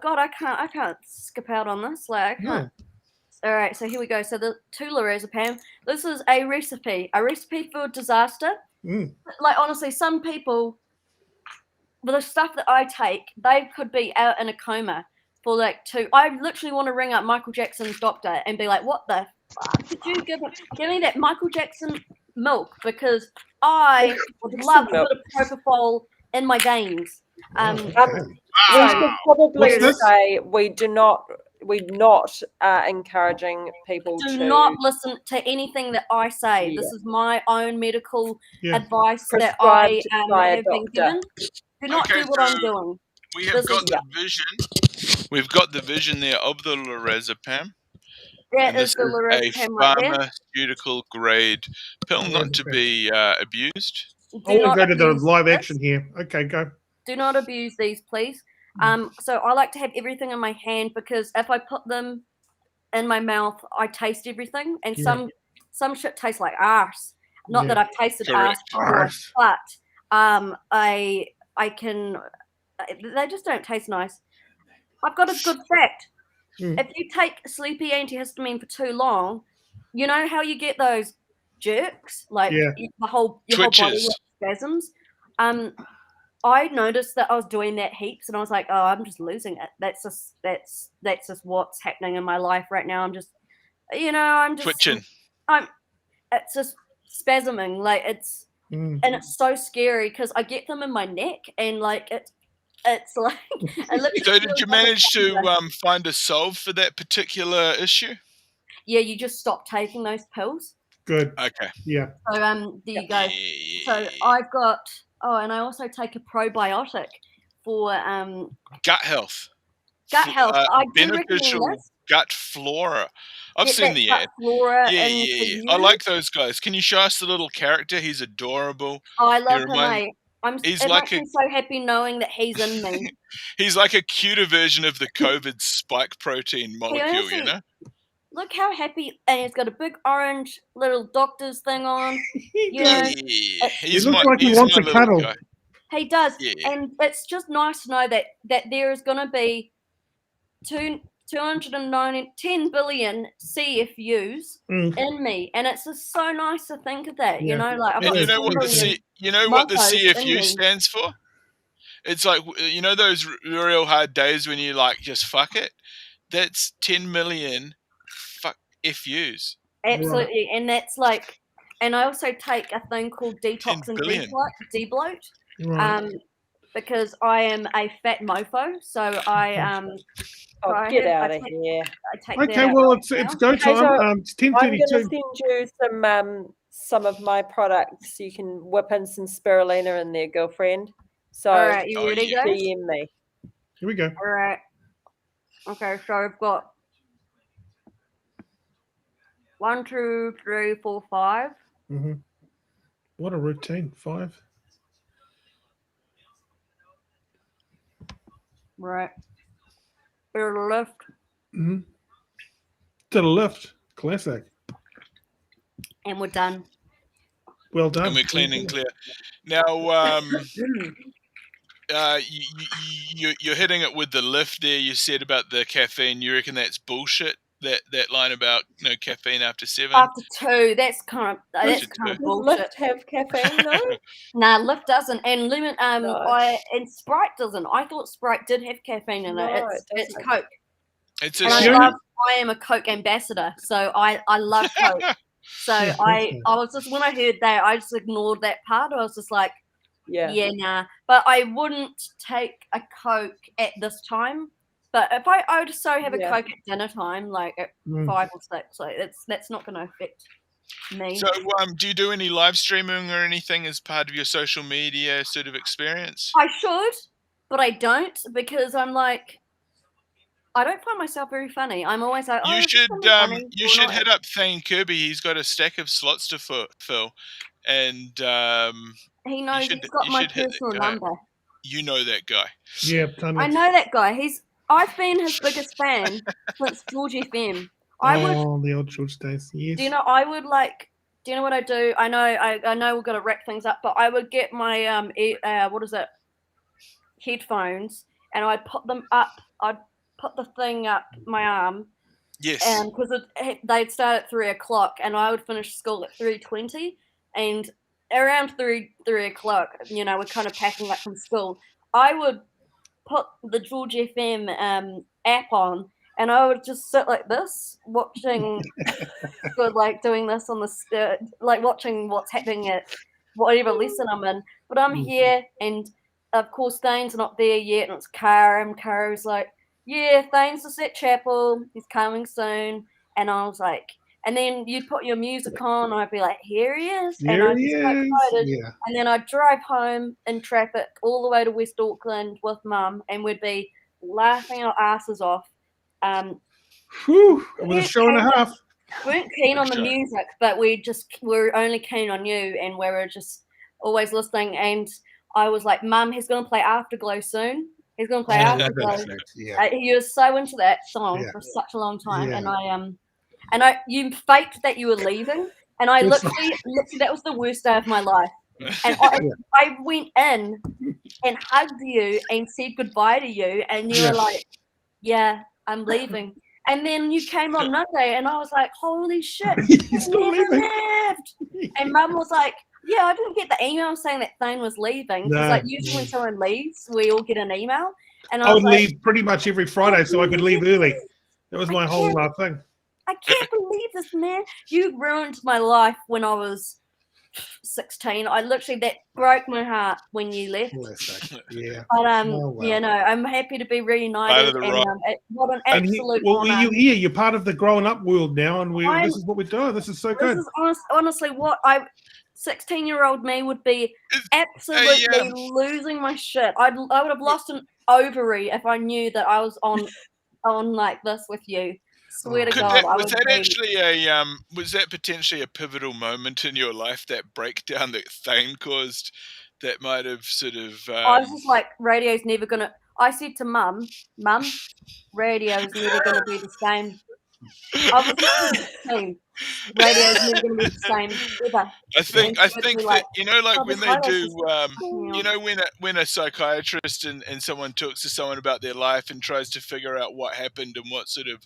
God, I can't skip out on this. Like, I can't. All right, so here we go. So the 2 lorazepam. This is a recipe for disaster. Like, honestly, some people, the stuff that I take, they could be out in a coma. for like 2. I literally want to ring up Michael Jackson's doctor and be like, "What the fuck did you give me that Michael Jackson milk?" Because I would love a bit of propofol in my veins. We should probably say we're not encouraging people do to not listen to anything that I say. Yeah. This is my own medical Yeah. advice that I Prescribed by a have been doctor. given. Do not Okay, do what I'm doing. We have This got is- the vision. We've got the vision there of the lorazepam. That And is this the is a lorazepam right there. pharmaceutical grade pill, not to be abused. I want to go to the live action here. Okay, go. Do not abuse these, please. So I like to have everything in my hand because if I put them in my mouth, I taste everything, and Yeah. some shit tastes like arse. Not that Yeah. I've tasted Correct. arse before, but I can. They just don't taste nice. I've got a good fact. If you take sleepy antihistamine for too long, you know how you get those jerks, like Yeah. your whole body Twitches. with spasms. I noticed that I was doing that heaps, and I was like, "Oh, I'm just losing it. That's just what's happening in my life right now. I'm just, I'm just Twitching. It's just spasming, like and it's so scary because I get them in my neck, and like it's like. So did you manage to find a solve for that particular issue? Yeah, you just stop taking those pills. Good. Okay. Yeah. So there you go. So I've got and I also take a probiotic for Gut health. gut health. I do Beneficial recommend this. gut flora. I've Get seen that the gut ad. flora Yeah, in yeah, for yeah. you. I like those guys. Can you show us the little character? He's adorable. Oh, I love He him. reminds- He's It like makes me so happy knowing that he's in me. He's like a cuter version of the COVID spike protein molecule, honestly- you know? Look how happy, and he's got a big orange little doctor's thing on. You know, Yeah. He looks like he wants a cuddle. guy. he does, Yeah. and it's just nice to know that there is going to be 210 billion CFUs in me, and it's just so nice to think of that. You know, like I've And got you know what the mofos in CFU me. stands for? It's like, you know those real hard days when you like just fuck it? That's 10 million fuck FUs. Absolutely, and that's like, and I also take a thing called detox and billion. debloat, Right. because I am a fat mofo, so I get out of here. I take Okay, that well, out it's now. go time. It's I'm going to 10:32. send you some of my products. You can whip in some spirulina in there, girlfriend. So All right, you ready, guys? DM me. Here we go. All right. Okay, so I've got 1, 2, 3, 4, 5. Mm-hmm. What a routine. 5. Right. Bit of the left. Mm-hmm. To the left. Classic. And we're done. Well done. And we're clean and clear. Now, you're hitting it with the lift there. You said about the caffeine. You reckon that's bullshit? That line about no caffeine after 7? After 2, that's kind of Does bullshit. Lyft have caffeine though? Nah, Lyft doesn't, and lemon. No. And Sprite doesn't. I thought Sprite did have caffeine in No, it. it It's doesn't. Coke. It's And I am a Coke ambassador, so I love Coke. So I was just, when I heard that, I just ignored that part. I was just like, yeah, nah. But I wouldn't take a Coke at this time. But if I would so have a Coke at dinner time, like at 5 or 6, like that's not going to affect me. So, do you do any live streaming or anything as part of your social media sort of experience? I should, but I don't, because I'm like, I don't find myself very funny. I'm always like, oh, You this is should gonna be funny, you or should not. hit up Thane Kirby. He's got a stack of slots to fill, and He knows should- he's got you my should hit that personal guy. number. you know that guy. Yeah, totally. I know that guy. I've been his biggest fan since George FM. The old George days. Yes. Do you know? I would like. Do you know what I do? I know we're gonna wrap things up, but I would get my headphones, and I'd put them up. I'd put the thing up my arm. Yes. Because they'd start at 3:00, and I would finish school at 3:20, and around 3:00, we're kind of packing up from school. I would put the George FM app on, and I would just sit like this, watching, like doing this on the, like watching what's happening at whatever lesson I'm in. But I'm here, and of course Thane's not there yet, and it's Cara, and Cara's like, yeah, Thane's just at chapel, he's coming soon. And I was like, and then you'd put your music on, and I'd be like, here he is. And I'd be so excited. Yeah. And then I'd drive home in traffic all the way to West Auckland with Mum, and we'd be laughing our asses off. Whew, it was a show and a half. We weren't keen on the music, but we were only keen on you, and we were just always listening. And I was like, Mum, he's going to play Afterglow soon. He's going to play Afterglow. Yeah. He was so into that song for such a long time, and you faked that you were leaving, and I literally that was the worst day of my life. And I went in and hugged you and said goodbye to you, and you were like, yeah, I'm leaving. And then you came on Monday, and I was like, holy shit, he's never left. And Mum was like, yeah, I didn't get the email saying that Thane was leaving. Because like usually when someone leaves, we all get an email. And I would leave pretty much every Friday so I could leave early. That was my whole thing. I can't believe this, man. You ruined my life when I was 16. I literally, that broke my heart when you left. Yeah. But I'm happy to be reunited. And what an absolute honor. Well, you're here. You're part of the growing up world now, and this is what we're doing. This is so good. This is honestly what 16-year-old me would be absolutely losing my shit. I would have lost an ovary if I knew that I was on like this with you. Swear to God, was that potentially a pivotal moment in your life, that breakdown that Thane caused, that might have sort of? I was just like, radio's never gonna. I said to Mum, radio's never gonna be the same. I was 16. Radio's never gonna be the same ever. I think that when they do, when a psychiatrist and someone talks to someone about their life and tries to figure out what happened and what sort of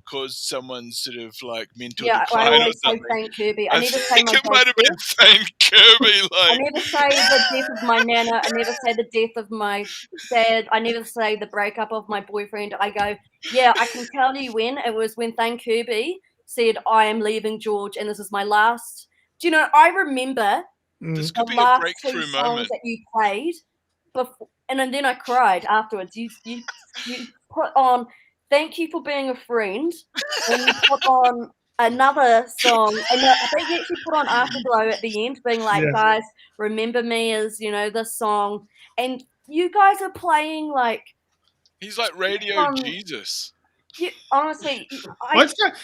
caused someone's sort of like mental decline. I always say Thane Kirby. I never say it might have been Thane Kirby. I never say the death of my nana. I never say the death of my dad. I never say the breakup of my boyfriend. I go, yeah, I can tell you when. It was when Thane Kirby said, I am leaving George, and this is my last. Do you know, I remember the last two songs that you played before, and then I cried afterwards. You put on Thank You for Being a Friend, and you put on another song, and I think you actually put on Afterglow at the end, being like, guys, remember me as, this song. And you guys are playing like... He's like Radio Jesus. Honestly,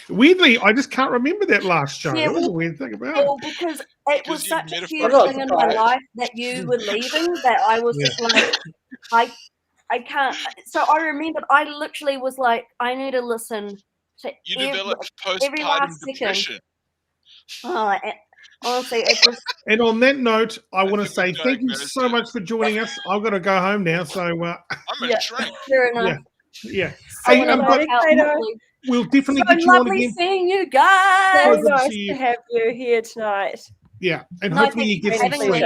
weirdly, I just can't remember that last show. That was a weird thing about it. Well, because it was such a huge thing in my life that you were leaving that I was just like, I can't. So I remembered, I literally was like, I need to listen to developed postpartum depression. Honestly, it was. And on that note, I want to say thank you so much for joining us. I've got to go home now, so I'm a train. Fair enough. Yeah. Hey, we'll definitely get you lovely on again. Seeing you guys. So nice to have you here tonight. Yeah, and hopefully you get some sleep.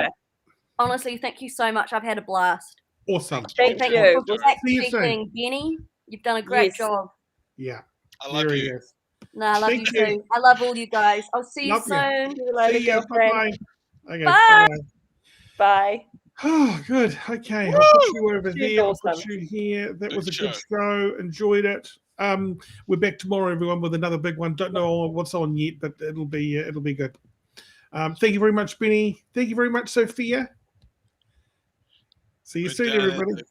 Honestly, thank you so much. I've had a blast. Awesome. Thank you. See you soon. Benny, you've done a great job. Yeah. I love you. No, I love you too. I love all you guys. I'll see you soon. See you later, girlfriend. Okay, bye. Bye. Oh, good. Okay, I'll put you over there. I'll put you here. That was a good show. Enjoyed it. We're back tomorrow, everyone, with another big one. Don't know what's on yet, but it'll be good. Thank you very much, Benny. Thank you very much, Sophia. See you soon, everybody.